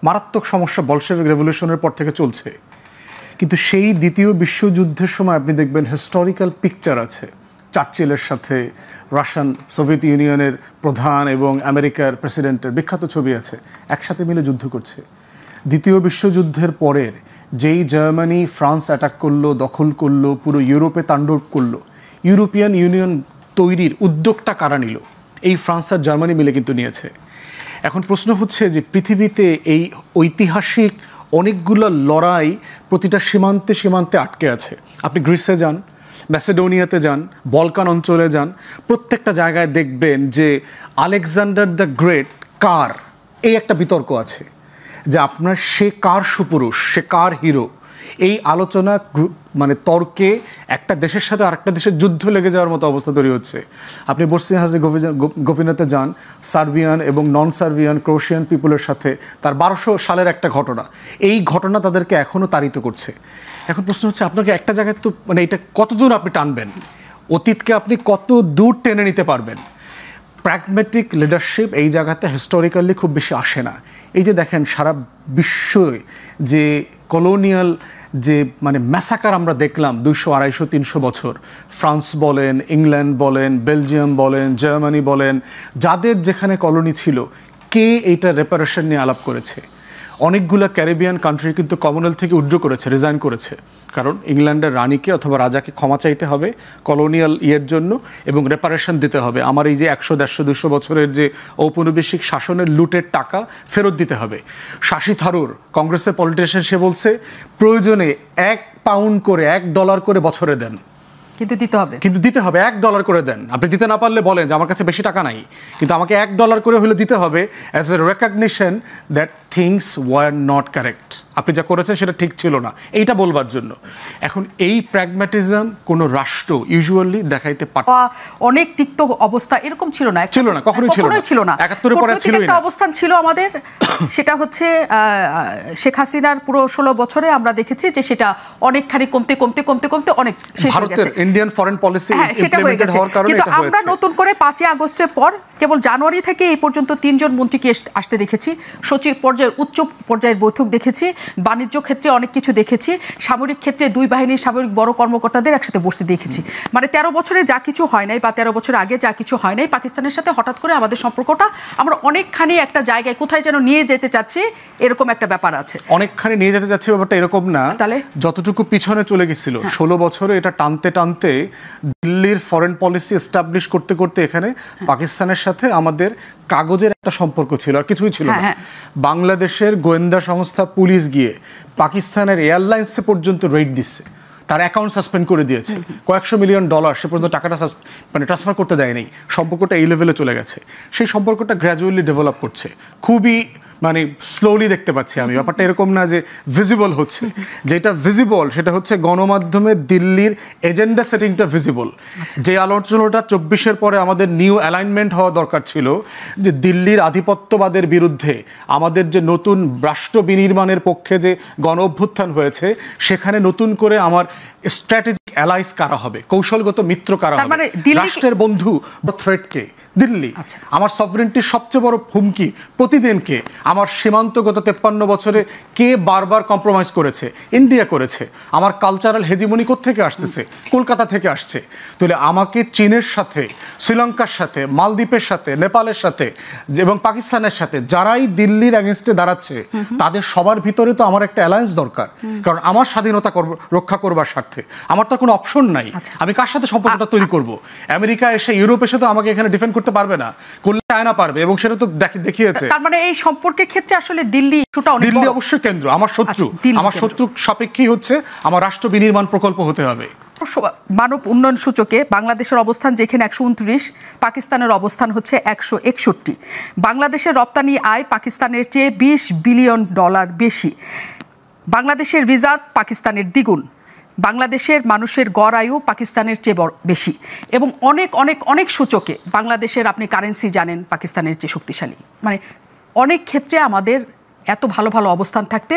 মারাত্মক সমস্যা বলশেভিক রেভলিউশনের পর থেকে চলছে, কিন্তু সেই দ্বিতীয় বিশ্বযুদ্ধের সময় আপনি দেখবেন হিস্টোরিক্যাল পিকচার আছে চার্চিলের সাথে রাশিয়ান সোভিয়েত ইউনিয়নের প্রধান এবং আমেরিকার প্রেসিডেন্টের বিখ্যাত ছবি আছে, একসাথে মিলে যুদ্ধ করছে। দ্বিতীয় বিশ্বযুদ্ধের পরের যেই জার্মানি ফ্রান্স অ্যাটাক করলো, দখল করলো, পুরো ইউরোপে তাণ্ডব করলো, ইউরোপিয়ান ইউনিয়ন তৈরির উদ্যোগটা কারা নিল? এই ফ্রান্স আর জার্মানি মিলে কিন্তু নিয়েছে। এখন প্রশ্ন হচ্ছে যে পৃথিবীতে এই ঐতিহাসিক অনেকগুলো লড়াই প্রতিটা সীমান্তে সীমান্তে আটকে আছে। আপনি গ্রিসে যান, ম্যাসেডোনিয়াতে যান, বলকান অঞ্চলে যান, প্রত্যেকটা জায়গায় দেখবেন যে আলেকজান্ডার দ্য গ্রেট কার, এই একটা বিতর্ক আছে যে আপনার সে কার সুপুরুষ, সে কার হিরো। এই আলোচনা মানে তর্কে একটা দেশের সাথে আরেকটা দেশের যুদ্ধ লেগে যাওয়ার মতো অবস্থা তৈরি হচ্ছে। আপনি বসনিয়া হার্জেগোভিনাতে যান, সার্বিয়ান এবং নন সার্বিয়ান ক্রোয়েশিয়ান পিপলের সাথে তার 1200 সালের একটা ঘটনা, এই ঘটনা তাদেরকে এখনও তাড়িত করছে। এখন প্রশ্ন হচ্ছে আপনাকে একটা জায়গায় তো মানে এটা কতদূর আপনি টানবেন, অতীতকে আপনি কত দূর টেনে নিতে পারবেন? প্র্যাগম্যাটিক লিডারশিপ এই জায়গাতে হিস্টোরিক্যালি খুব বেশি আসে না। এই যে দেখেন সারা বিশ্বে যে কলোনিয়াল যে মানে ম্যাসাকার আমরা দেখলাম 200, 250, 300 বছর, ফ্রান্স বলেন, ইংল্যান্ড বলেন, বেলজিয়াম বলেন, জার্মানি বলেন, যাদের যেখানে কলোনি ছিল, কে এইটা রেপারেশন নিয়ে আলাপ করেছে? অনেকগুলো ক্যারিবিয়ান কান্ট্রি কিন্তু কমনওয়েলথ থেকে উইথড্র করেছে, রিজাইন করেছে, কারণ ইংল্যান্ডের রানীকে অথবা রাজাকে ক্ষমা চাইতে হবে কলোনিয়াল ইয়ের জন্য এবং রেপারেশন দিতে হবে। আমার এই যে 100, 150, 200 বছরের যে ঔপনিবেশিক শাসনের লুটের টাকা ফেরত দিতে হবে। শশী থারুর কংগ্রেসের পলিটিশিয়ান, সে বলছে প্রয়োজনে $1 করে $1 করে বছরে দেন, কিন্তু দিতে হবে $1 করে দেন। আপনি দিতে না পারলে বলেন যে আমার কাছে বেশি টাকা নাই, কিন্তু আমাকে $1 করে হলে দিতে হবে as a recognition that things were not correct, আপনি যা করেছেন সেটা ঠিক ছিল না, এইটা বলবার জন্য। এখন এই প্র্যাগম্যাটিজম কোনো রাষ্ট্র ইউজুয়ালি দেখাইতে পারে। অনেক তিক্ত অবস্থা এরকম ছিল না, কখনোই ছিল না। 71 পরে ছিল একটা অবস্থান ছিল আমাদের, সেটা হচ্ছে শেখ হাসিনার পুরো 16 বছরে আমরা দেখেছি যে সেটা অনেকখানি কমতে কমতে কমতে কমতে অনেক শেষ হয়ে গেছে। ইন্ডিয়ান ফরেন পলিসি ইমপ্লিমেন্টেড হওয়ার কারণে এটা হয়েছে। কিন্তু আমরা নতুন করে 5 আগস্টের পর কেবল জানুয়ারি থেকে এই পর্যন্ত 3 জন মন্ত্রীকে আসতে দেখেছি, সচিব পর্যায়ে পর্যায়ের উচ্চ পর্যায়ের বৈঠক দেখেছি, বাণিজ্য ক্ষেত্রে অনেক কিছু দেখেছি, সামরিক ক্ষেত্রে দুই বাহিনীর সামরিক বড় কর্মকর্তাদের একসাথে বসতে দেখেছি। মানে 13 বছরে যা কিছু হয় নাই বা 13 বছর আগে যা কিছু হয় নাই, পাকিস্তানের সাথে হঠাৎ করে আমাদের সম্পর্কটা আমরা অনেকখানি একটা জায়গায় কোথায় যেন নিয়ে যেতে চাচ্ছি, এরকম একটা ব্যাপার আছে। অনেকখানি নিয়ে যেতে যাচ্ছে ব্যাপারটা এরকম না, তাহলে যতটুকু পিছনে চলে গেছিল 16 বছরে এটা টানতে টানতে দিল্লির ফরেন পলিসি এস্টাবলিশ করতে করতে এখানে পাকিস্তানের সাথে আমাদের কাগজের একটা সম্পর্ক ছিল, আর কিছুই ছিল না। বাংলাদেশের গোয়েন্দা সংস্থা পুলিশ গিয়ে পাকিস্তানের এয়ারলাইন্সে পর্যন্ত রেড দিচ্ছে, তার অ্যাকাউন্ট সাসপেন্ড করে দিয়েছে, কয়েকশো মিলিয়ন ডলার সে পর্যন্ত টাকাটা মানে ট্রান্সফার করতে দেয়নি। সম্পর্কটা এই লেভেলে চলে গেছে। সেই সম্পর্কটা গ্র্যাজুয়ালি ডেভেলপ করছে, খুবই মানে স্লোলি দেখতে পাচ্ছি আমি। ব্যাপারটা এরকম না যে ভিজিবল হচ্ছে, যেটা ভিজিবল সেটা হচ্ছে গণমাধ্যমে দিল্লির এজেন্ডা সেটিংটা ভিজিবল। যে আলোচনাটা 24-এর পরে আমাদের নিউ অ্যালাইনমেন্ট হওয়া দরকার ছিল, যে দিল্লির আধিপত্যবাদের বিরুদ্ধে আমাদের যে নতুন রাষ্ট্র বিনির্মাণের পক্ষে যে গণ অভ্যুত্থান হয়েছে, সেখানে নতুন করে আমার স্ট্র্যাটেজিক অ্যালাইস কারা হবে, কৌশলগত মিত্র কারা হবে, রাষ্ট্রের বন্ধু বা থ্রেটকে দিল্লি, আমার সভরেন্টির সবচেয়ে বড় হুমকি প্রতিদিনকে, আমার সীমান্তগত 53 বছরে কে বারবার কম্প্রোমাইজ করেছে, ইন্ডিয়া করেছে, আমার কালচারাল হেজিমনি থেকে আসতেছে, কলকাতা থেকে আসছে। তাহলে আমাকে চীনের সাথে, শ্রীলঙ্কার সাথে, মালদ্বীপের সাথে, নেপালের সাথে এবং পাকিস্তানের সাথে যারাই দিল্লির অ্যাগেনস্টে দাঁড়াচ্ছে, তাদের সবার ভিতরে তো আমার একটা অ্যালায়েন্স দরকার, কারণ আমার স্বাধীনতা রক্ষা করবার স্বার্থে আমার তো কোনো অপশন নাই। আমি কার সাথে সম্পর্কটা তৈরি করব? আমেরিকা এসে, ইউরোপ এসে তো আমাকে এখানে ডিফেন্ড করতে পারবে না, করলে চায়না পারবে, এবং সেটা তো দেখিয়েছে। তার মানে এই সম্পর্কের ক্ষেত্রে আসলে দিল্লি অবশ্যই কেন্দ্র। আমার শত্রু সাপেক্ষেই হচ্ছে আমার রাষ্ট্র বিনির্মাণ প্রকল্প হতে হবে। মানব উন্নয়ন সূচকে বাংলাদেশের অবস্থান যেখানে 129, পাকিস্তানের অবস্থান হচ্ছে 161। বাংলাদেশের রপ্তানি আয় পাকিস্তানের চেয়ে $20 বিলিয়ন বেশি। বাংলাদেশের রিজার্ভ পাকিস্তানের দ্বিগুণ। বাংলাদেশের মানুষের গড় আয়ু পাকিস্তানের চেয়ে বেশি, এবং অনেক অনেক অনেক সূচকে বাংলাদেশের, আপনি কারেন্সি জানেন, পাকিস্তানের চেয়ে শক্তিশালী। মানে অনেক ক্ষেত্রে আমাদের এত ভালো ভালো অবস্থান থাকতে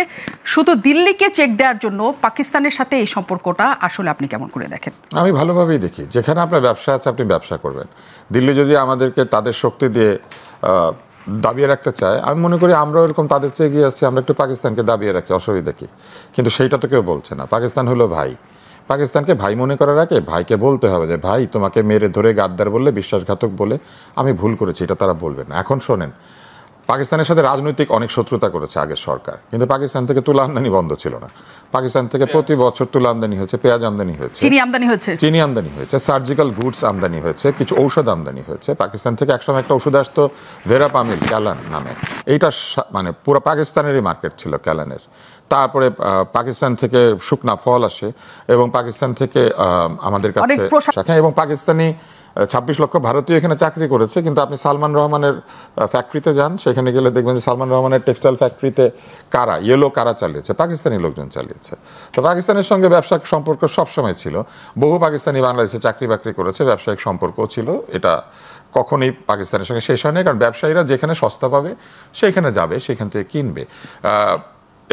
শুধু দিল্লিকে চেক দেওয়ার জন্য পাকিস্তানের সাথে এই সম্পর্কটা আসলে আপনি কেমন করে দেখেন? আমি ভালোভাবেই দেখি, যেখানে আপনার ব্যবসা আছে আপনি ব্যবসা করবেন। দিল্লি যদি আমাদেরকে তাদের শক্তি দিয়ে দাবিয়ে রাখতে চায়, আমি মনে করি আমরাও এরকম তাদের চেয়ে এগিয়ে আছি, আমরা একটু পাকিস্তানকে দাবিয়ে রাখি, অসুবিধা কি? কিন্তু সেইটা তো কেউ বলছে না। পাকিস্তান হলো ভাই, পাকিস্তানকে ভাই মনে করার আগে ভাইকে বলতে হবে যে ভাই, তোমাকে মেরে ধরে গাদ্দার বললে, বিশ্বাসঘাতক বলে আমি ভুল করেছি, এটা তারা বলবে না। এখন শোনেন, পাকিস্তানের সাথে রাজনৈতিক অনেক শত্রুতা করেছে আগের সরকার, কিন্তু পাকিস্তান থেকে তুলা আমদানি বন্ধ ছিল না। পাকিস্তান থেকে প্রতি বছর তুলা আমদানি হয়েছে, পেঁয়াজ আমদানি হয়েছে, চিনি আমদানি হয়েছে, সার্জিক্যাল গুডস আমদানি হয়েছে, কিছু ঔষধ আমদানি হয়েছে। পাকিস্তান থেকে একসময় একটা ওষুধ আসতো ভেরাপামিল, ক্যালান নামে, এইটা মানে পুরো পাকিস্তানেরই মার্কেট ছিল ক্যালানের। তারপরে পাকিস্তান থেকে শুকনা ফল আসে, এবং পাকিস্তান থেকে আমাদের কাছে, এবং পাকিস্তানি 26 লক্ষ ভারতীয় এখানে চাকরি করেছে। কিন্তু আপনি সালমান রহমানের ফ্যাক্টরিতে যান, সেখানে গেলে দেখবেন যে সালমান রহমানের টেক্সটাইল ফ্যাক্টরিতে কারা চালিয়েছে? পাকিস্তানি লোকজন চালিয়েছে। তো পাকিস্তানের সঙ্গে ব্যবসায়িক সম্পর্ক সবসময় ছিল। বহু পাকিস্তানি বাংলাদেশে চাকরি বাকরি করেছে, ব্যবসায়িক সম্পর্কও ছিল। এটা কখনোই পাকিস্তানের সঙ্গে শেষ হয় না, কারণ ব্যবসায়ীরা যেখানে সস্তা পাবে সেইখানে যাবে, সেখান থেকে কিনবে।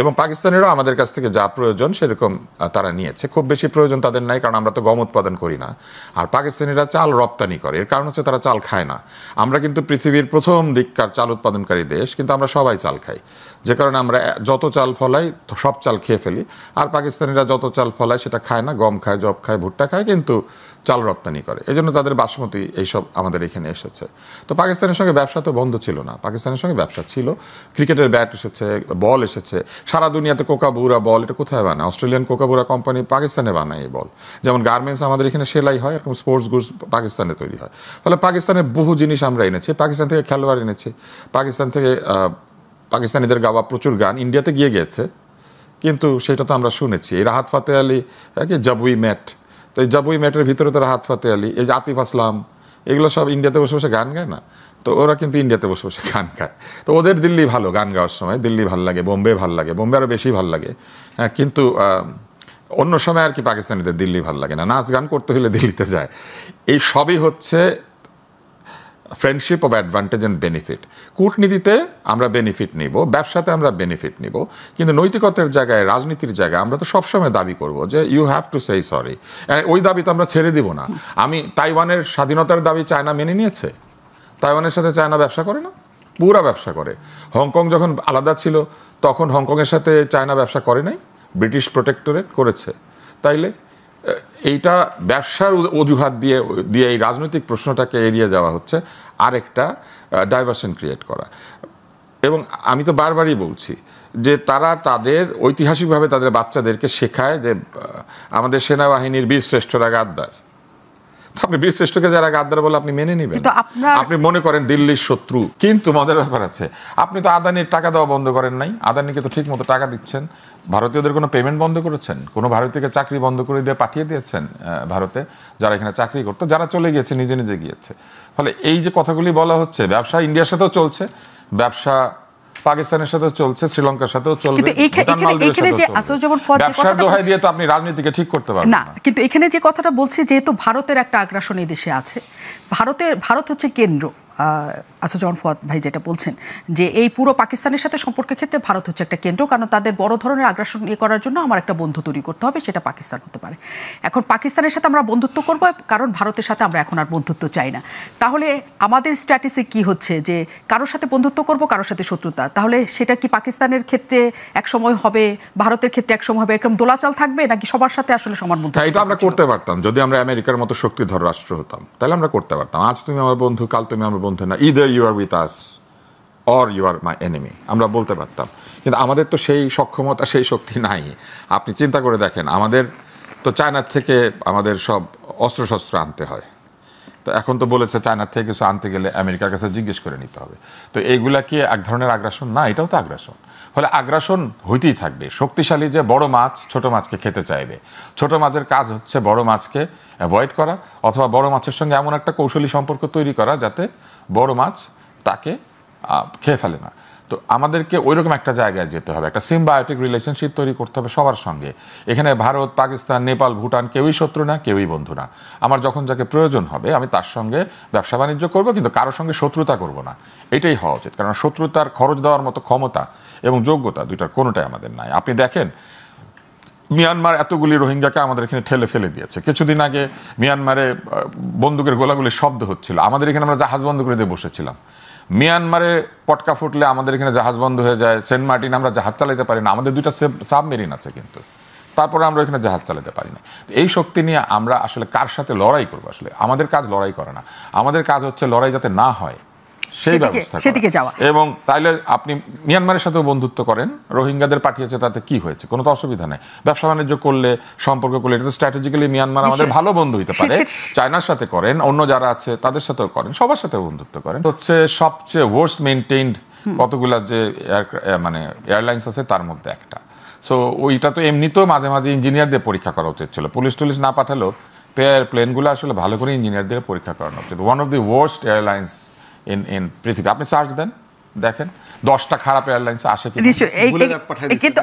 এবং পাকিস্তানিরাও আমাদের কাছ থেকে যা প্রয়োজন সেরকম তারা নিয়েছে। খুব বেশি প্রয়োজন তাদের নাই, কারণ আমরা তো গম উৎপাদন করি না। আর পাকিস্তানিরা চাল রপ্তানি করে, এর কারণ হচ্ছে তারা চাল খায় না। আমরা কিন্তু পৃথিবীর প্রথম দিককার চাল উৎপাদনকারী দেশ, কিন্তু আমরা সবাই চাল খাই, যে কারণে আমরা যত চাল ফলাই সব চাল খেয়ে ফেলি। আর পাকিস্তানিরা যত চাল ফলায় সেটা খায় না, গম খায়, জব খায়, ভুট্টা খায়, কিন্তু চাল রপ্তানি করে। এই জন্য তাদের বাসমতি এইসব আমাদের এখানে এসেছে। তো পাকিস্তানের সঙ্গে ব্যবসা তো বন্ধ ছিল না, পাকিস্তানের সঙ্গে ব্যবসা ছিল। ক্রিকেটের ব্যাট এসেছে, বল এসেছে, সারা দুনিয়াতে কোকাবুরা বল, এটা কোথায় বানায়? অস্ট্রেলিয়ান কোকাবুরা কোম্পানি পাকিস্তানে বানায় এই বল। যেমন গার্মেন্টস আমাদের এখানে সেলাই হয়, এরকম স্পোর্টস গুডস পাকিস্তানে তৈরি হয়। ফলে পাকিস্তানের বহু জিনিস আমরা এনেছি, পাকিস্তান থেকে খেলোয়াড় এনেছি, পাকিস্তান থেকে পাকিস্তানিদের গাওয়া প্রচুর গান ইন্ডিয়াতে গিয়েছে, কিন্তু সেটা তো আমরা শুনেছি। এই রাহাত ফাতে আলী, জাবুই ম্যাট, তো এই জাবুই ম্যাটের ভিতরে তো রাহাত ফাতে আলী, এই যে আতিফ আসলাম, এগুলো সব ইন্ডিয়াতে বসে বসে গান গায় না? তো ওরা কিন্তু ইন্ডিয়াতে বসে বসে গান গায়। তো ওদের দিল্লি ভালো, গান গাওয়ার সময় দিল্লি ভাল লাগে, বোম্বে ভাল লাগে, বোম্বে আরও বেশি ভাল লাগে। হ্যাঁ, কিন্তু অন্য সময় আর কি পাকিস্তানিদের দিল্লি ভাল লাগে না, নাচ গান করতে হলে দিল্লিতে যায়। এই সবই হচ্ছে friendship of advantage and benefit. কূটনীতিতে আমরা বেনিফিট নিব, ব্যবসাতে আমরা বেনিফিট নিব, কিন্তু নৈতিকতার জায়গায়, রাজনীতির জায়গায় আমরা তো সবসময় দাবি করব যে ইউ হ্যাভ টু সেই সরি। ওই দাবি তো আমরা ছেড়ে দিব না। আমি তাইওয়ানের স্বাধীনতার দাবি চায়না মেনে নিয়েছে, তাইওয়ানের সাথে চায়না ব্যবসা করে না, পুরা ব্যবসা করে। হংকং যখন আলাদা ছিল তখন হংকংয়ের সাথে চায়না ব্যবসা করে নাই, ব্রিটিশ প্রোটেক্টরেট করেছে। তাইলে এইটা ব্যবসার অজুহাত দিয়ে এই রাজনৈতিক প্রশ্নটাকে এড়িয়ে যাওয়া হচ্ছে আরেকটা ডাইভার্সন ক্রিয়েট করা। এবং আমি তো বারবারই বলছি যে তারা তাদের ঐতিহাসিকভাবে তাদের বাচ্চাদেরকে শেখায় যে আমাদের সেনাবাহিনীর বীরশ্রেষ্ঠরা গাদ্দার। আপনি বীরশ্রেষ্ঠকে যারা গাদ্দার বলে আপনি মেনে নেবেন, আপনি মনে করেন দিল্লির শত্রু। কিন্তু মজার ব্যাপার আছে, আপনি তো আদানির টাকা দেওয়া বন্ধ করেন নাই, আদানিকে তো ঠিক মতো টাকা দিচ্ছেন। ভারতীয়দের কোনো পেমেন্ট বন্ধ করেছেন? কোনো ভারতীয়কে চাকরি বন্ধ করে দিয়ে পাঠিয়ে দিয়েছেন ভারতে, যারা এখানে চাকরি করতো, যারা চলে গিয়েছে নিজে নিজে গিয়েছে। ফলে এই যে কথাগুলি বলা হচ্ছে, ব্যবসা ইন্ডিয়ার সাথেও চলছে, ব্যবসা পাকিস্তানের সাথেও চলছে, শ্রীলঙ্কার সাথেও চলবে, ব্যবসার দোহাই দিয়ে তো আপনি রাজনীতিকে ঠিক করতে পারবেন না। কিন্তু এখানে যে কথাটা বলছি, যেহেতু ভারতের একটা আগ্রাসন এই দেশে আছে, ভারত হচ্ছে কেন্দ্র। আসিফুজ্জামান ফুয়াদ ভাই যেটা বলছেন যে এই পুরো পাকিস্তানের সাথে সম্পর্কের ক্ষেত্রে ভারত হচ্ছে একটা কেন্দ্র, কারণ তাদের বড় ধরনের আগ্রাসন করার জন্য আমার একটা বন্ধু তৈরি করতে হবে, সেটা পাকিস্তান হতে পারে। এখন পাকিস্তানের সাথে আমরা বন্ধুত্ব করব, কারণ ভারতের সাথে আমরা এখন আর বন্ধুত্ব চাই না। তাহলে আমাদের স্ট্র্যাটেজি কি হচ্ছে যে কারোর সাথে বন্ধুত্ব করব, কারোর সাথে শত্রুতা? তাহলে সেটা কি পাকিস্তানের ক্ষেত্রে এক সময় হবে, ভারতের ক্ষেত্রে এক সময় হবে, এরকম দোলাচাল থাকবে, নাকি সবার সাথে আসলে সমান বন্ধুত্ব? এটা আমরা করতে পারতাম যদি আমরা আমেরিকার মতো শক্তিধর রাষ্ট্র হতাম, তাহলে আমরা করতে পারতাম। আজ তুমি আমার বন্ধু, কাল তুমি আমার বন্ধু না, either you are with us or you are my enemy, আমরা বলতে পারতাম। কিন্তু আমাদের তো সেই সক্ষমতা, সেই শক্তি নাই। আপনি চিন্তা করে দেখেন, আমাদের তো চায়নার থেকে আমাদের সব অস্ত্রশস্ত্র আনতে হয়। তো এখন তো বলেছে চায়নার থেকে কিছু আনতে গেলে আমেরিকার কাছে জিজ্ঞেস করে নিতে হবে। তো এইগুলা কি এক ধরনের আগ্রাসন না? এটাও তো আগ্রাসন। ফলে আগ্রাসন হইতেই থাকবে। শক্তিশালী যে বড় মাছ ছোট মাছকে খেতে চাইবে, ছোট মাছের কাজ হচ্ছে বড় মাছকে অ্যাভয়েড করা, অথবা বড় মাছের সঙ্গে এমন একটা কৌশলী সম্পর্ক তৈরি করা যাতে বড় মাছ তাকে খেয়ে ফেলে না। তো আমাদেরকে ওইরকম একটা জায়গায় যেতে হবে, একটা সিম্বায়োটিক রিলেশনশিপ তৈরি করতে হবে সবার সঙ্গে। এখানে ভারত, পাকিস্তান, নেপাল, ভুটান কেউই শত্রু না, কেউই বন্ধু না। আমার যখন যাকে প্রয়োজন হবে আমি তার সঙ্গে ব্যবসা বাণিজ্য করবো, কিন্তু কারোর সঙ্গে শত্রুতা করব না। এটাই হওয়া উচিত, কারণ শত্রুতার খরচ দেওয়ার মতো ক্ষমতা এবং যোগ্যতা দুইটার কোনোটাই আমাদের নাই। আপনি দেখেন মিয়ানমার এতগুলি রোহিঙ্গাকে আমাদের এখানে ঠেলে ফেলে দিয়েছে। কিছুদিন আগে মিয়ানমারে বন্দুকের গোলাগুলির শব্দ হচ্ছিল, আমাদের এখানে আমরা জাহাজ বন্ধ করে দিয়ে বসেছিলাম। মিয়ানমারে পটকা ফুটলে আমাদের এখানে জাহাজ বন্ধ হয়ে যায়। সেন্ট মার্টিন আমরা জাহাজ চালাতে পারি না, আমাদের দুইটা সাবমেরিন আছে, কিন্তু তারপরে আমরা এখানে জাহাজ চালাতে পারি না। এই শক্তি নিয়ে আমরা আসলে কার সাথে লড়াই করবো? আসলে আমাদের কাজ লড়াই করে না, আমাদের কাজ হচ্ছে লড়াই যাতে না হয় সেই ব্যবস্থা সেদিকে যাওয়া। এবং তাইলে আপনি মিয়ানমারের সাথেও বন্ধুত্ব করেন, রোহিঙ্গাদের পাঠিয়েছে, তাতে কি হয়েছে? কোনো তো অসুবিধা নেই। ব্যবসা বাণিজ্য করলে, সম্পর্ক করলে, এটা তো স্ট্র্যাটেজিক্যালি মিয়ানমার আমাদের ভালো বন্ধু হতে পারে। চায়নার সাথে করেন, অন্য যারা আছে তাদের সাথেও করেন, সবার সাথে বন্ধুত্ব করেন। হচ্ছে সবচেয়ে ওয়ার্স্ট মেইনটেইনড কতগুলা যে মানে এয়ারলাইন্স আছে তার মধ্যে একটা। সো ওইটা তো এমনিতেও মাঝে মাঝে ইঞ্জিনিয়ারদের পরীক্ষা করা উচিত ছিল, পুলিশ টুলিশ না পাঠালেও প্লেনগুলো আসলে ভালো করে ইঞ্জিনিয়ারদের পরীক্ষা করানো উচিত। One of the worst airlines in পৃথিবী। আপনি সার্চ দেন, দেখেন 10টা খারাপ এয়ারলাইন্স আসে কিন্তু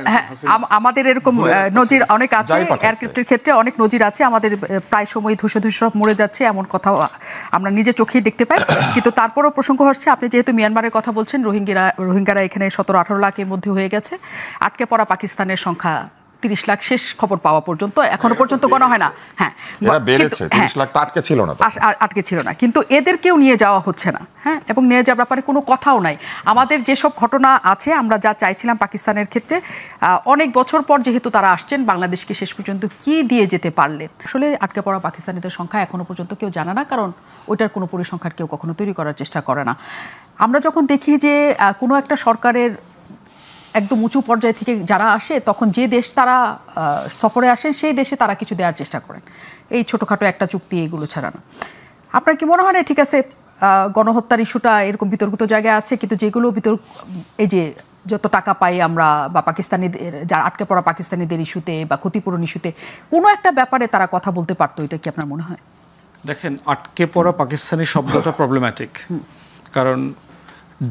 আমাদের এরকম নজির অনেক আছে, এয়ারক্রাফটের ক্ষেত্রে অনেক নজির আছে। আমাদের প্রায় সময় ধূসর ধূসর মরে যাচ্ছে, এমন কথা আমরা নিজে চোখেই দেখতে পাই। কিন্তু তারপরও প্রসঙ্গ হচ্ছে, আপনি যেহেতু মিয়ানমারের কথা বলছেন, রোহিঙ্গারা এখানে 17-18 লাখের মধ্যে হয়ে গেছে। আটকে পড়া পাকিস্তানের সংখ্যা 30 লাখ শেষ খবর পাওয়া পর্যন্ত, এখনো পর্যন্ত গণনা হয় না। হ্যাঁ, বেড়েছে, 30 লাখ আটকে ছিল না, আটকে ছিল না, কিন্তু এদেরকেও নিয়ে যাওয়া হচ্ছে না। হ্যাঁ, এবং নিয়ে যাওয়ার ব্যাপারে কোনো কথাও নাই। আমাদের যেসব ঘটনা আছে, আমরা যা চাইছিলাম পাকিস্তানের ক্ষেত্রে, অনেক বছর পর যেহেতু তারা আসছেন, বাংলাদেশকে শেষ পর্যন্ত কি দিয়ে যেতে পারলেন? আসলে আটকে পড়া পাকিস্তানিদের সংখ্যা এখনো পর্যন্ত কেউ জানে না, কারণ ওইটার কোনো পরিসংখ্যান কেউ কখনো তৈরি করার চেষ্টা করে না। আমরা যখন দেখি যে কোনো একটা সরকারের একদম উঁচু পর্যায় থেকে যারা আসে, তখন যে দেশ তারা সফরে আসেন সেই দেশে তারা কিছু দেওয়ার চেষ্টা করেন, এই ছোটোখাটো একটা চুক্তি, এগুলো ছাড়া না। আপনার কি মনে হয় না ঠিক আছে গণহত্যার ইস্যুটা এরকম বিতর্কিত জায়গায় আছে, কিন্তু যেগুলো এই যে যত টাকা পাই আমরা, বা পাকিস্তানিদের যারা আটকে পড়া পাকিস্তানিদের ইস্যুতে বা ক্ষতিপূরণ ইস্যুতে কোনো একটা ব্যাপারে তারা কথা বলতে পারতো, এটা কি আপনার মনে হয়? দেখেন, আটকে পড়া পাকিস্তানি শব্দটা প্রবলেম্যাটিক, কারণ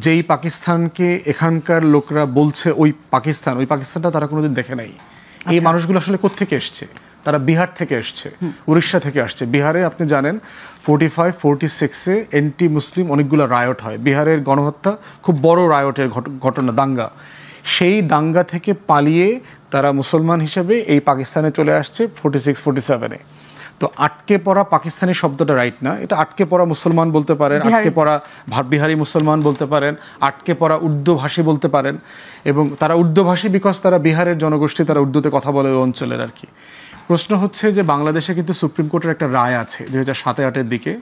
যেই পাকিস্তানকে এখানকার লোকরা বলছে ওই পাকিস্তানটা তারা কোনোদিন দেখে নাই। এই মানুষগুলো আসলে কোত্থেকে এসছে? তারা বিহার থেকে এসছে, উড়িষ্যা থেকে আসছে। বিহারে আপনি জানেন 45-46-এ এন্টি মুসলিম অনেকগুলো রায়ট হয়। বিহারের গণহত্যা খুব বড় রায়টের ঘটনা, দাঙ্গা। সেই দাঙ্গা থেকে পালিয়ে তারা মুসলমান হিসেবে এই পাকিস্তানে চলে আসছে 46-47-এ। তো আটকে পড়া পাকিস্তানি শব্দটা রাইট না, এটা আটকে পড়া মুসলমান বলতে পারেন, আটকে পড়া বিহারি মুসলমান বলতে পারেন, আটকে পড়া উর্দুভাষী বলতে পারেন। এবং তারা উর্দুভাষী বিকজ তারা বিহারের জনগোষ্ঠী, তারা উর্দুতে কথা বলে ওই অঞ্চলের আর কি। প্রশ্ন হচ্ছে যে বাংলাদেশে কিন্তু সুপ্রিম কোর্টের একটা রায় আছে 2007-8 দিকে,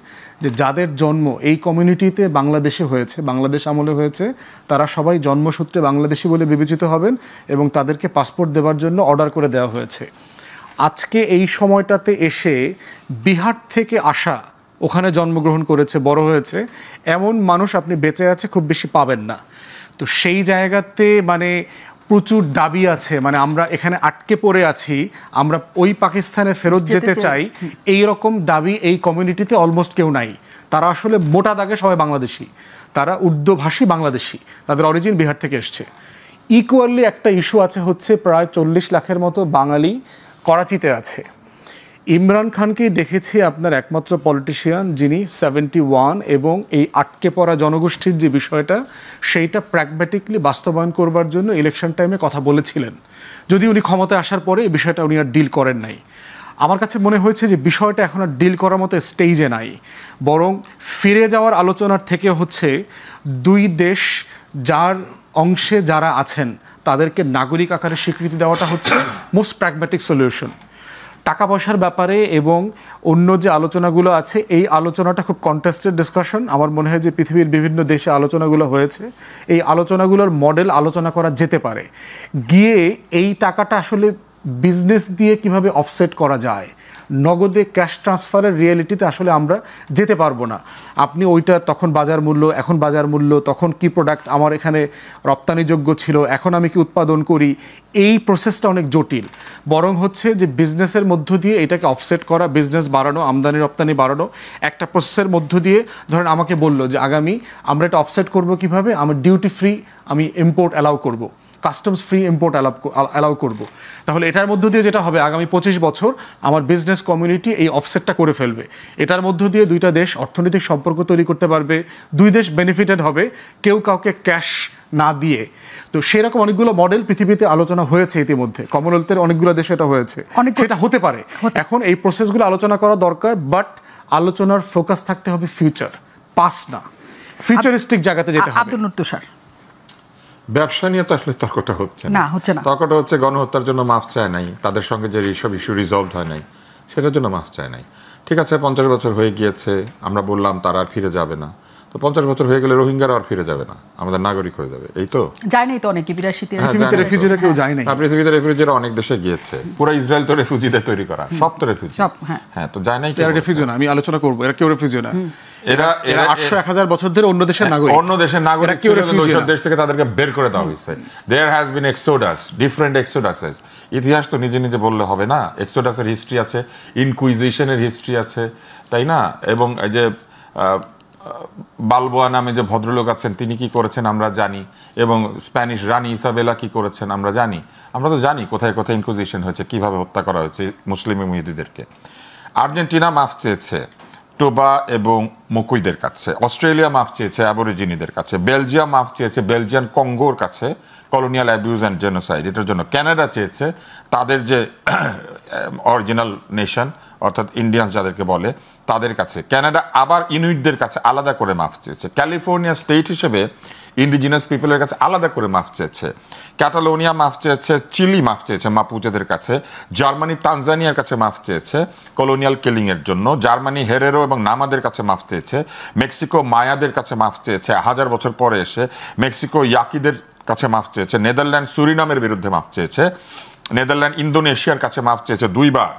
যে যাদের জন্ম এই কমিউনিটিতে বাংলাদেশে হয়েছে, বাংলাদেশ আমলে হয়েছে, তারা সবাই জন্মসূত্রে বাংলাদেশি বলে বিবেচিত হবেন এবং তাদেরকে পাসপোর্ট দেওয়ার জন্য অর্ডার করে দেওয়া হয়েছে। আজকে এই সময়টাতে এসে বিহার থেকে আসা, ওখানে জন্মগ্রহণ করেছে, বড় হয়েছে, এমন মানুষ আপনি বেঁচে আছে খুব বেশি পাবেন না। তো সেই জায়গাতে মানে প্রচুর দাবি আছে, মানে আমরা এখানে আটকে পড়ে আছি, আমরা ওই পাকিস্তানে ফেরত যেতে চাই, এই রকম দাবি এই কমিউনিটিতে অলমোস্ট কেউ নাই। তারা আসলে মোটা দাগে সবাই বাংলাদেশি, তারা উর্দুভাষী বাংলাদেশি, তাদের অরিজিন বিহার থেকে এসছে। ইকুয়ালি একটা ইস্যু আছে হচ্ছে প্রায় 40 লাখের মতো বাঙালি করাচিতে আছে। ইমরান খানকেই দেখেছি আপনার একমাত্র পলিটিশিয়ান যিনি 71 এবং এই আটকে পড়া জনগোষ্ঠীর যে বিষয়টা সেইটা প্র্যাগম্যাটিকলি বাস্তবায়ন করবার জন্য ইলেকশন টাইমে কথা বলেছিলেন, যদি উনি ক্ষমতায় আসার পরে এই বিষয়টা উনি আর ডিল করেন নাই। আমার কাছে মনে হয়েছে যে বিষয়টা এখন আর ডিল করার মতো স্টেজে নাই, বরং ফিরে যাওয়ার আলোচনার থেকে হচ্ছে দুই দেশ যার অংশে যারা আছেন তাদেরকে নাগরিক আকারে স্বীকৃতি দেওয়াটা হচ্ছে মোস্ট প্র্যাগম্যাটিক সলিউশন। টাকা পয়সার ব্যাপারে এবং অন্য যে আলোচনাগুলো আছে, এই আলোচনাটা খুব কন্টেস্টেড ডিসকাশন। আমার মনে হয় যে পৃথিবীর বিভিন্ন দেশে আলোচনাগুলো হয়েছে, এই আলোচনাগুলোর মডেল আলোচনা করা যেতে পারে। গিয়ে এই টাকাটা আসলে বিজনেস দিয়ে কিভাবে অফসেট করা যায়, নগদে ক্যাশ ট্রান্সফারের রিয়েলিটিতে আসলে আমরা যেতে পারবো না। আপনি ওইটা তখন বাজার মূল্য, এখন বাজার মূল্য, তখন কি প্রোডাক্ট আমার এখানে রপ্তানিযোগ্য ছিল, এখন আমি কি উৎপাদন করি, এই প্রসেসটা অনেক জটিল। বরং হচ্ছে যে বিজনেসের মধ্য দিয়ে এটাকে অফসেট করা, বিজনেস বাড়ানো, আমদানি রপ্তানি বাড়ানো, একটা প্রসেসের মধ্য দিয়ে ধরেন আমাকে বললো যে আগামী আমরা এটা অফসেট করবো কিভাবে, আমি ডিউটি ফ্রি আমি ইম্পোর্ট অ্যালাউ করবো, কাস্টমস ফ্রি ইম্পোর্ট অ্যালাউ করব। তাহলে এটার মধ্য দিয়ে যেটা হবে, আগামী 25 বছর আমার বিজনেস কমিউনিটি এই অফসেটটা করে ফেলবে। এটার মধ্য দিয়ে দুইটা দেশ অর্থনৈতিক সম্পর্ক তৈরি করতে পারবে, দুই দেশ বেনিফিটেড হবে, কেউ কাউকে ক্যাশ না দিয়ে। তো সেরকম অনেকগুলো মডেল পৃথিবীতে আলোচনা হয়েছে ইতিমধ্যে, কমনওয়েলথের অনেকগুলো দেশে এটা হয়েছে, সেটা হতে পারে। এখন এই প্রসেসগুলো আলোচনা করা দরকার, বাট আলোচনার ফোকাস থাকতে হবে ফিউচার, পাস না, ফিউচারিস্টিক জায়গাতে যেতে হবে। আব্দুল নূর তুষার, ব্যবসা নিয়ে তো আসলে তর্কটা হচ্ছে না, হচ্ছে না। তর্কটা হচ্ছে গণহত্যার জন্য মাফ চায় নাই, তাদের সঙ্গে যে এইসব ইস্যু রিজলভ হয় নাই সেটার জন্য মাফ চায় নাই। ঠিক আছে, 50 বছর হয়ে গিয়েছে, আমরা বললাম তারা আর ফিরে যাবে না, তো 50 বছর হয়ে গেলে রোহিঙ্গারা আর ফিরে যাবে না, আমাদের নাগরিক হয়ে যাবে, এই তো। যায় নাই তো অনেকে, 82-83 পৃথিবীতে রেফিউজিরা কেউ যায় নাই। পৃথিবীতে রেফিউজিরা অনেক দেশে গিয়েছে, পুরো ইসরায়েল তো রেফিউজিদের তৈরি করা, সব তো রেফিউজি। হ্যাঁ, তো যায় নাই, এরা রেফিউজি না, আমি আলোচনা করবো, এরা কেউ রেফিউজি না, এরা 800-1000 বছর ধরে অন্য দেশের নাগরিক, অন্য দেশের নাগরিক ছিল, ওইসব দেশ থেকে তাদেরকে বের করে দেওয়া হয়েছে। There has been exodus, different exoduses. ইতিহাস তো নিজে নিজে বললে হবে না, এক্সোডাসের হিস্ট্রি আছে, ইনকুইজিশনের হিস্ট্রি আছে, তাই না? এবং এই যে বালবোয়া নামে যে ভদ্রলোক আছেন তিনি কি করেছেন আমরা জানি, এবং স্প্যানিশ রানী ইসাবেলা কি করেছেন আমরা জানি। আমরা তো জানি কোথায় কোথায় ইনকুইজিশন হয়েছে, কিভাবে হত্যা করা হয়েছে মুসলিম ইহুদিদেরকে। আর্জেন্টিনা মাফ চেয়েছে টোবা এবং মকুইদের কাছে, অস্ট্রেলিয়া মাফ চেয়েছে অ্যাবরিজিনিদের কাছে, বেলজিয়াম মাফ চেয়েছে বেলজিয়ান কঙ্গোর কাছে কলোনিয়াল অ্যাবিউজ অ্যান্ড জেনোসাইড, এটার জন্য। ক্যানাডা চেয়েছে তাদের যে অরিজিনাল নেশন অর্থাৎ ইন্ডিয়ান যাদেরকে বলে তাদের কাছে। ক্যানাডা আবার ইনুইটদের কাছে আলাদা করে মাফ চেয়েছে। ক্যালিফোর্নিয়া স্টেট হিসেবে ইন্ডিজিনাস পিপলের কাছে আলাদা করে মাফ চেয়েছে। ক্যাটালোনিয়া মাফ চেয়েছে, চিলি মাফ চেয়েছে মাপুচেদের কাছে, জার্মানি তানজানিয়ার কাছে মাফ চেয়েছে কলোনিয়াল কিলিংয়ের জন্য, জার্মানি হেরেরো এবং নামাদের কাছে মাফ চেয়েছে, মেক্সিকো মায়াদের কাছে মাফ চেয়েছে 1000 বছর পরে এসে, মেক্সিকো ইয়াকিদের কাছে মাফ চেয়েছে, নেদারল্যান্ড সুরিনামের বিরুদ্ধে মাফ চেয়েছে, নেদারল্যান্ড ইন্দোনেশিয়ার কাছে মাফ চেয়েছে 2 বার।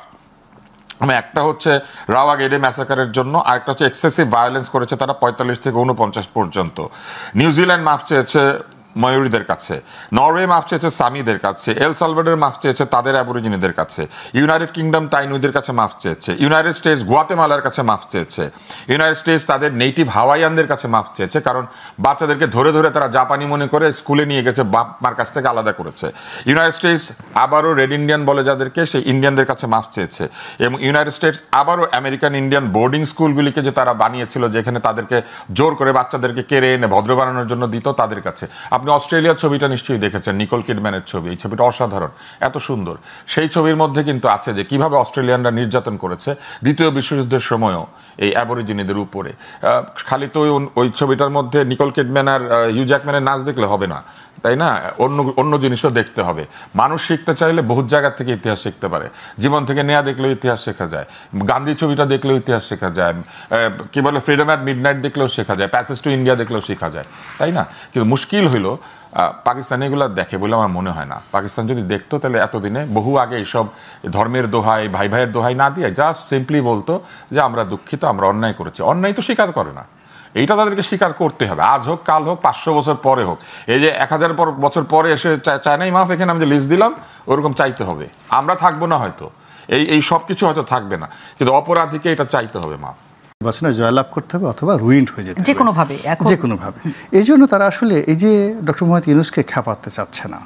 একটা হচ্ছে রাওয়াগেডে ম্যাসাকারের জন্য, আর একটা হচ্ছে এক্সেসিভ ভায়োলেন্স করেছে তারা 45 থেকে 49 পর্যন্ত। নিউজিল্যান্ড মাফ চেয়েছে ময়ূরীদের কাছে, নরওয়ে মাফ চেয়েছে সামিদের কাছে, এল সালভাডোর মাফ চেয়েছে তাদের অ্যাবরিজিনিদের কাছে, ইউনাইটেড কিংডম তাইনুইদের কাছে মাফ চেয়েছে, ইউনাইটেড স্টেটস গুয়াতেমালার কাছে মাফ চেয়েছে, ইউনাইটেড স্টেটস তাদের নেটিভ হাওয়াইয়ানদের কাছে মাফ চেয়েছে, কারণ বাচ্চাদেরকে ধরে ধরে তারা জাপানি মনে করে স্কুলে নিয়ে গেছে, বাপ মার কাছ থেকে আলাদা করেছে। ইউনাইটেড স্টেটস আবারও রেড ইন্ডিয়ান বলে যাদেরকে, সেই ইন্ডিয়ানদের কাছে মাফ চেয়েছে। এবং ইউনাইটেড স্টেটস আবারও আমেরিকান ইন্ডিয়ান বোর্ডিং স্কুলগুলিকে যে তারা বানিয়েছিল, যেখানে তাদেরকে জোর করে বাচ্চাদেরকে কেড়ে এনে ভদ্র বানানোর জন্য দিত, তাদের কাছে। আপনি অস্ট্রেলিয়ার ছবিটা নিশ্চয়ই দেখেছেন, নিকোল কিডম্যানের ছবি। এই ছবিটা অসাধারণ, এত সুন্দর। সেই ছবির মধ্যে কিন্তু আছে যে কিভাবে অস্ট্রেলিয়ানরা নির্যাতন করেছে দ্বিতীয় বিশ্বযুদ্ধের সময়ও এই অ্যাবরিজিনিদের উপরে। খালি তো ওই ছবিটার মধ্যে নিকোল কিডম্যান আর হিউ জ্যাকম্যানের নাচ দেখলে হবে না, তাই না? অন্য জিনিসও দেখতে হবে। মানুষ শিখতে চাইলে বহুত জায়গার থেকে ইতিহাস শিখতে পারে। জীবন থেকে নেয়া দেখলেও ইতিহাস শেখা যায়, গান্ধী ছবিটা দেখলেও ইতিহাস শেখা যায়, কি বলে ফ্রিডম অ্যাট মিডনাইট দেখলেও শেখা যায়, প্যাসেজ টু ইন্ডিয়া দেখলেও শেখা যায়, তাই না? কিন্তু মুশকিল হইল পাকিস্তান এগুলো দেখে বলে আমার মনে হয় না। পাকিস্তান যদি দেখতো তাহলে এতদিনে বহু আগে এইসব ধর্মের দোহাই, ভাই ভাইয়ের দোহাই না দিয়ে জাস্ট সিম্পলি বলতো যে আমরা দুঃখিত, আমরা অন্যায় করেছি। অন্যায় তো স্বীকার করে না, এইটা তাদেরকে স্বীকার করতে হবে। আজ হোক, কাল হোক, 500 বছর পরে হোক। এই যে 1000 বছর পরে এসে চায়নাই মাফ, এখানে আমি যে লিস্ট দিলাম ওরকম চাইতে হবে। আমরা থাকবো না হয়তো, এই সব কিছু হয়তো থাকবে না, কিন্তু অপরাধীকে এটা চাইতে হবে মাফ। নির্বাচনে জয়লাভ করতে হবে অথবা রুইন্ড হয়ে যেতে হবে যে কোনোভাবে। এই জন্য তারা আসলে এই যে ডক্টর মোহাম্মদ ইউনূসকে খেপাতে চাচ্ছে না,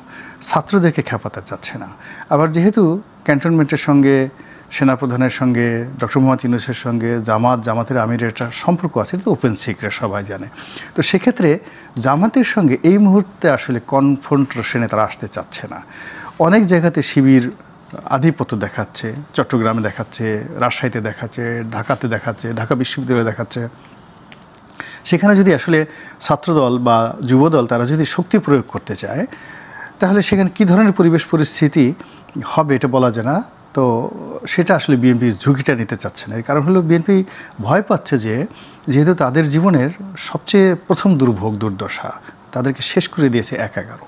ছাত্রদেরকে খেপাতে চাচ্ছে না। আবার যেহেতু ক্যান্টনমেন্টের সঙ্গে, সেনাপ্রধানের সঙ্গে, ডক্টর মোহাম্মদ ইউনূসের সঙ্গে জামাতের আমিরের একটা সম্পর্ক আছে, এটা তো ওপেন সিক্রেট, সবাই জানে। তো সেক্ষেত্রে জামাতের সঙ্গে এই মুহূর্তে আসলে কনফ্রন্টেশনে তারা আসতে চাচ্ছে না। অনেক জায়গাতে শিবির আধিপত্য দেখাচ্ছে, চট্টগ্রামে দেখাচ্ছে, রাজশাহীতে দেখাচ্ছে, ঢাকাতে দেখাচ্ছে, ঢাকা বিশ্ববিদ্যালয়ে দেখাচ্ছে। সেখানে যদি আসলে ছাত্রদল বা যুবদল তারা যদি শক্তি প্রয়োগ করতে চায়, তাহলে সেখানে কী ধরনের পরিবেশ পরিস্থিতি হবে এটা বলা যায় না। তো সেটা আসলে বিএনপি ঝুঁকিটা নিতে চাচ্ছে না। এর কারণ হলো বিএনপি ভয় পাচ্ছে যে যেহেতু তাদের জীবনের সবচেয়ে প্রথম দুর্ভোগ, দুর্দশা তাদেরকে শেষ করে দিয়েছে 1-11।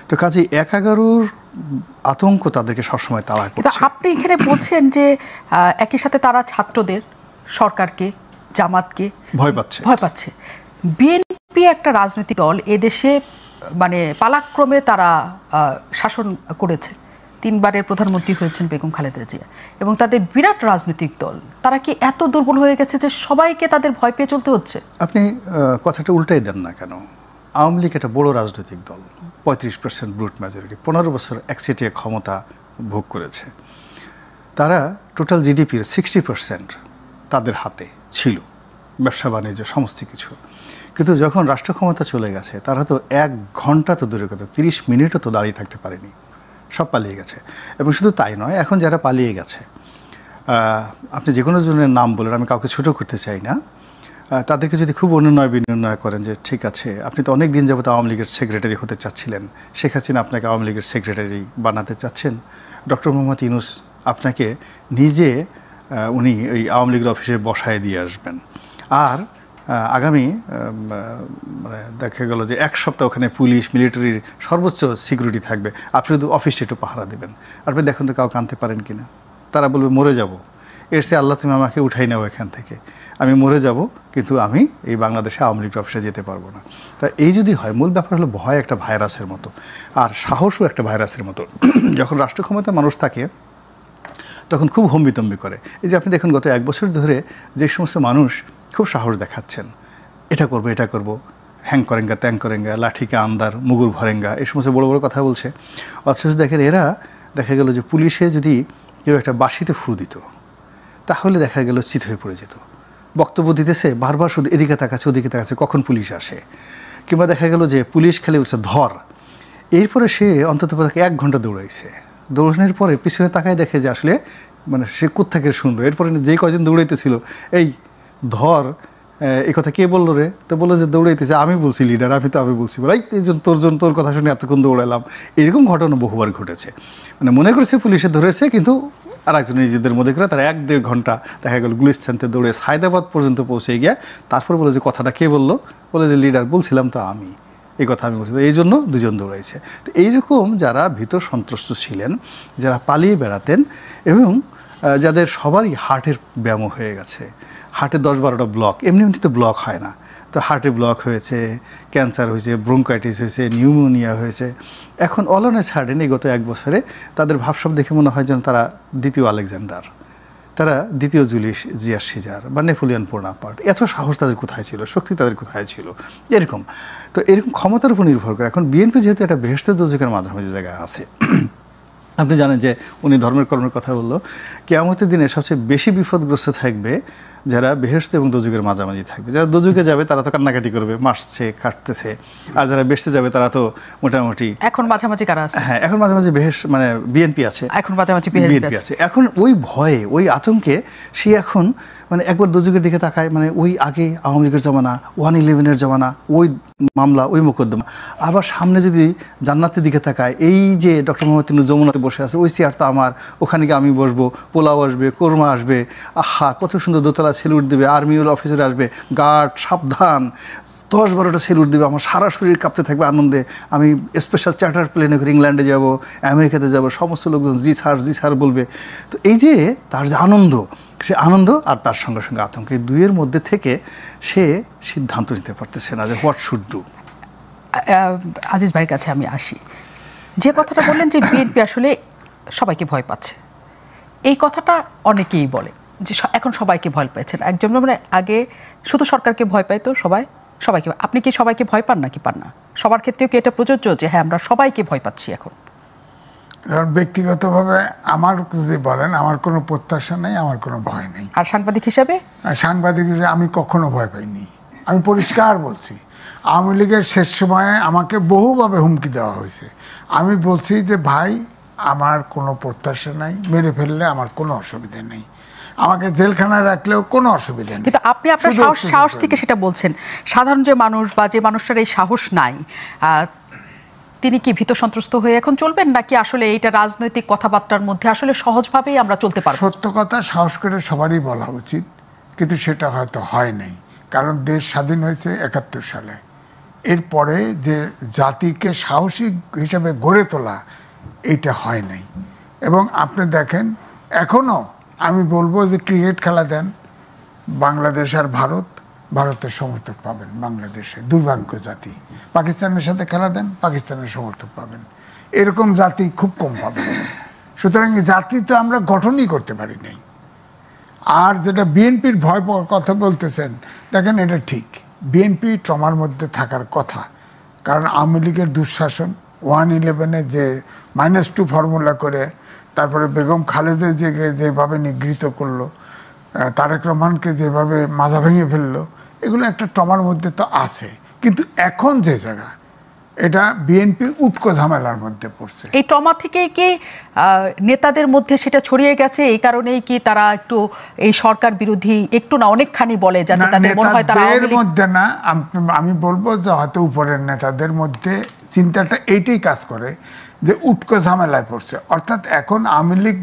তো কাজেই 1-11-র আতঙ্ক তাদেরকে সবসময় তাড়া করছে। আপনি এখানে বলছেন যে একই সাথে তারা ছাত্রদের, সরকারকে, জামাতকে ভয় পাচ্ছে। বিএনপি একটা রাজনৈতিক দল, এদেশে মানে পালাক্রমে তারা শাসন করেছে, 3 বারের প্রধানমন্ত্রী হয়েছেন বেগম খালেদা জিয়া, এবং তাদের বিরাট রাজনৈতিক দল। তারা কি এত দুর্বল হয়ে গেছে যে সবাইকে তাদের ভয় পেয়ে চলতে হচ্ছে? আপনি কথাটা উল্টাই দেন না কেন? আওয়ামী লীগ একটা বড় রাজনৈতিক দল, 35% ব্রুট মেজরিটি, 15 বছর একচেটিয়া ক্ষমতা ভোগ করেছে। তারা টোটাল জিডিপির 60% তাদের হাতে ছিল, ব্যবসা বাণিজ্য সমস্ত কিছু। কিন্তু যখন রাষ্ট্র ক্ষমতা চলে গেছে, তারা তো 1 ঘন্টা তো দূরের কথা, 30 মিনিটও তো দাঁড়িয়ে থাকতে পারেনি, সব পালিয়ে গেছে। এবং শুধু তাই নয়, এখন যারা পালিয়ে গেছে, আপনি যে কোনো জনের নাম বলেন, আমি কাউকে ছোটো করতে চাই না, তাদেরকে যদি খুব অনুনয় বিনয় করেন যে ঠিক আছে, আপনি তো অনেক দিন যাবত আওয়ামী লীগের সেক্রেটারি হতে চাচ্ছিলেন, শেখ হাসিনা আপনাকে আওয়ামী লীগের সেক্রেটারি বানাতে চাচ্ছেন, ডক্টর মোহাম্মদ ইউনূস আপনাকে নিজে উনি ওই আওয়ামী লীগের অফিসে বসায় দিয়ে আসবেন, আর আগামী মানে দেখা গেল যে 1 সপ্তাহ ওখানে পুলিশ, মিলিটারির সর্বোচ্চ সিকিউরিটি থাকবে, আপনি শুধু অফিসটা একটু পাহারা দেবেন। আপনি দেখুন তো কাউকে আনতে পারেন কিনা? তারা বলবে মরে যাব, এর চেয়ে আল্লাহ তুমি আমাকে উঠাই নাও এখান থেকে, আমি মরে যাব, কিন্তু আমি এই বাংলাদেশে আওয়ামী লীগ অফিসে যেতে পারবো না। তা এই যদি হয়, মূল ব্যাপার হলো ভয় একটা ভাইরাসের মতো, আর সাহসও একটা ভাইরাসের মতো। যখন রাষ্ট্র ক্ষমতা মানুষ থাকে তখন খুব হম্বিতম্বি করে। এই যে আপনি দেখুন গত 1 বছর ধরে যে সমস্ত মানুষ খুব সাহস দেখাচ্ছেন, এটা করব, এটা করব, হ্যাং করেঙ্গা, ত্যাং করেঙ্গা, লাঠিকে আন্দার, মুগুর ভরেঙ্গা, এই সমস্ত বড় বড় কথা বলছে। অথচ দেখেন এরা, দেখা গেল যে পুলিশে যদি কেউ একটা বাঁশিতে ফু দিত, তাহলে দেখা গেল চিত হয়ে পড়ে যেত। বক্তব্য দিতেছে, বারবার শুধু এদিকে তাকাচ্ছে, ওদিকে তাকাচ্ছে, কখন পুলিশ আসে। কিংবা দেখা গেল যে পুলিশ খেলে বলছে ধর, এরপরে সে অন্তত 1 ঘন্টা দৌড়াইছে, দৌড়ানোর পরে পিছনে তাকায় দেখে যে আসলে মানে সে কোত্থেকে শুনলো। এরপরে যে কয়জন দৌড়াইতেছিল, এই ধর, এই কথা কে বললো রে? তো বললো যে দৌড়াইতেছে, আমি বলছি লিডার, আমি বলছি, এই তোর কথা শুনে এতক্ষণ দৌড়ালাম। এরকম ঘটনা বহুবার ঘটেছে। মানে মনে করেছে পুলিশে ধরেছে, কিন্তু আর একজন নিজেদের মধ্যে করে তারা 1-1.5 ঘন্টা দেখা গেল গুলিস্তানতে দৌড়ে সায়দাবাদ পর্যন্ত পৌঁছে গিয়া তারপর বলে যে কথাটা কে বললো? বলে যে লিডার, বলছিলাম তো আমি, এই কথা আমি বলছি। এই জন্য 2 জন দৌড়াইছে। তো এইরকম যারা ভীত সন্ত্রস্ত ছিলেন, যারা পালিয়ে বেড়াতেন, এবং যাদের সবারই হার্টের ব্যায়াম হয়ে গেছে, হার্টে 10-12টা ব্লক, এমনি তো ব্লক হয় না, তো হার্টে ব্লক হয়েছে, ক্যান্সার হয়েছে, ব্রঙ্কাইটিস হয়েছে, নিউমোনিয়া হয়েছে, এখন অল অন এ সাডেন এই গত 1 বছরে তাদের ভাবসাব দেখে মনে হয় যেন তারা দ্বিতীয় আলেকজান্ডার, তারা দ্বিতীয় জুলিয়াস সিজার বা নেপোলিয়ন বোনাপার্ট। এত সাহস তাদের কোথায় ছিল, শক্তি তাদের কোথায় ছিল? এরকম তো এরকম ক্ষমতার উপর নির্ভর করে। এখন বিএনপি যেহেতু একটা বেহেশতের দোজখের মাঝামাঝি জায়গায় আছে, আপনি জানেন যে উনি ধর্মের কর্মের কথা বললো, কিয়ামতের দিনে সবচেয়ে বেশি বিপদগ্রস্ত থাকবে যারা বেহেশত এবং দোজখের মাঝামাঝি থাকবে। যারা দোজখে যাবে তারা তো কান্নাকাটি করবে, মাসছে, কাটতেছে, আর যারা বেহেশতে যাবে তারা তো মোটামুটি এখন মাঝামাঝি কারা আছে? হ্যাঁ, এখন মাঝামাঝি মানে বিএনপি আছে, এখন মাঝামাঝি বিএনপি আছে। এখন ওই ভয়ে, ওই আতঙ্কে সে এখন মানে একবার দোজখের দিকে তাকায়, মানে ওই আগে আওয়ামী লীগের জমানা, 111-এর জমানা, ওই মামলা, ওই মোকদ্দমা। আবার সামনে যদি জান্নাতের দিকে তাকায়, এই যে ডক্টর মোহাম্মদ ইউনূস যমুনাতে বসে আছে, ওই চেয়ার তো আমার, ওখানে গিয়ে আমি বসবো, পোলাও আসবে, কোরমা আসবে, আহা কত সুন্দর দোতলা সেলুট দেবে, আর্মিউল অফিসার আসবে, গার্ড সাবধান, 10-12টা সেলুট দেবে, আমার সারা শরীর কাঁপতে থাকবে আনন্দে। আমি স্পেশাল চার্টার প্লেনে করে ইংল্যান্ডে যাব, আমেরিকাতে যাব, সমস্ত লোকজন জি স্যার বলবে। তো এই যে তার যে আনন্দ, সে আনন্দ আর তার সঙ্গে সঙ্গে আতঙ্ক, এই দুইয়ের মধ্যে থেকে সে সিদ্ধান্ত নিতে পারতেছে না যে হোয়াট শুড ডু। আজিজ ভাইয়ের কাছে আমি আসি। যে কথাটা বললেন যে বিএনপি আসলে সবাইকে ভয় পাচ্ছে, এই কথাটা অনেকেই বলে যে এখন সবাইকে ভয় পাচ্ছেন। একজন মানে আগে শুধু সরকারকে ভয় পাইতো, সবাইকে। আপনি কি সবাইকে ভয় পান নাকি পান না? সবার ক্ষেত্রেও কি এটা প্রযোজ্য যে হ্যাঁ আমরা সবাইকে ভয় পাচ্ছি এখন? কারণ ব্যক্তিগতভাবে আমার যদি বলেন, আমার কোনো প্রত্যাশা নেই, আমার কোনো ভয় নেই। আর সাংবাদিক হিসাবে? সাংবাদিক হিসেবে আমি কখনো ভয় পাইনি। আমি পরিষ্কার বলছি, আওয়ামী লীগের শেষ সময়ে আমাকে বহুভাবে হুমকি দেওয়া হয়েছে। আমি বলছি যে ভাই আমার কোনো প্রত্যাশা নাই, মেরে ফেললে আমার কোনো অসুবিধা নেই, আমাকে জেলখানায় রাখলেও কোনো অসুবিধা নেই। কিন্তু আপনি আপনার সাহস থেকে সেটা বলছেন। সাধারণ যে মানুষ বা যে মানুষটার এই সাহস নাই, তিনি কি ভীত সন্ত্রস্ত হয়ে এখন চলবেন, নাকি আসলে এইটা রাজনৈতিক কথাবার্তার মধ্যে আসলে সহজভাবেই আমরা চলতে পারব? সত্য কথা সাহস করে সবারই বলা উচিত, কিন্তু সেটা হয়তো হয় নাই। কারণ দেশ স্বাধীন হয়েছে 71 সালে। এরপরে যে জাতিকে সাহসী হিসেবে গড়ে তোলা, এইটা হয় নাই। এবং আপনি দেখেন এখনও আমি বলবো যে ক্রিকেট খেলা দেন বাংলাদেশ আর ভারতের সমর্থক পাবেন বাংলাদেশে, দুর্ভাগ্য জাতি। পাকিস্তানের সাথে খেলা দেন, পাকিস্তানের সমর্থক পাবেন, এরকম জাতি খুব কম পাবেন। সুতরাং এই জাতি তো আমরা গঠনই করতে পারি নাই। আর যেটা বিএনপির ভয় পাওয়ার কথা বলতেছেন, দেখেন এটা ঠিক, বিএনপি ট্রমার মধ্যে থাকার কথা। কারণ আওয়ামী লীগের দুঃশাসন, 111-এ যে -2 ফর্মুলা করে তারপরে বেগম খালেদা যেভাবে নিগৃহীত করলো, তারেক রহমানকে যেভাবে মাজা ভেঙে ফেললো, এগুলো একটা ট্রমার মধ্যে তো আছে। কিন্তু এখন যে জায়গা, এটা বিএনপি উটকো ঝামেলার মধ্যে পড়ছে। এই ট্রমা থেকে কি নেতাদের মধ্যে সেটা ছড়িয়ে গেছে? এই কারণেই কি তারা একটু এই সরকার বিরোধী একটু না অনেকখানি বলে, যাতে তাদের মনে হয় তারা নেতাদের মধ্যে না, আমি বলবো যে হয়তো উপরের নেতাদের মধ্যে চিন্তাটা এইটাই কাজ করে যে উটকো ঝামেলায় পড়ছে। অর্থাৎ এখন আওয়ামী লীগ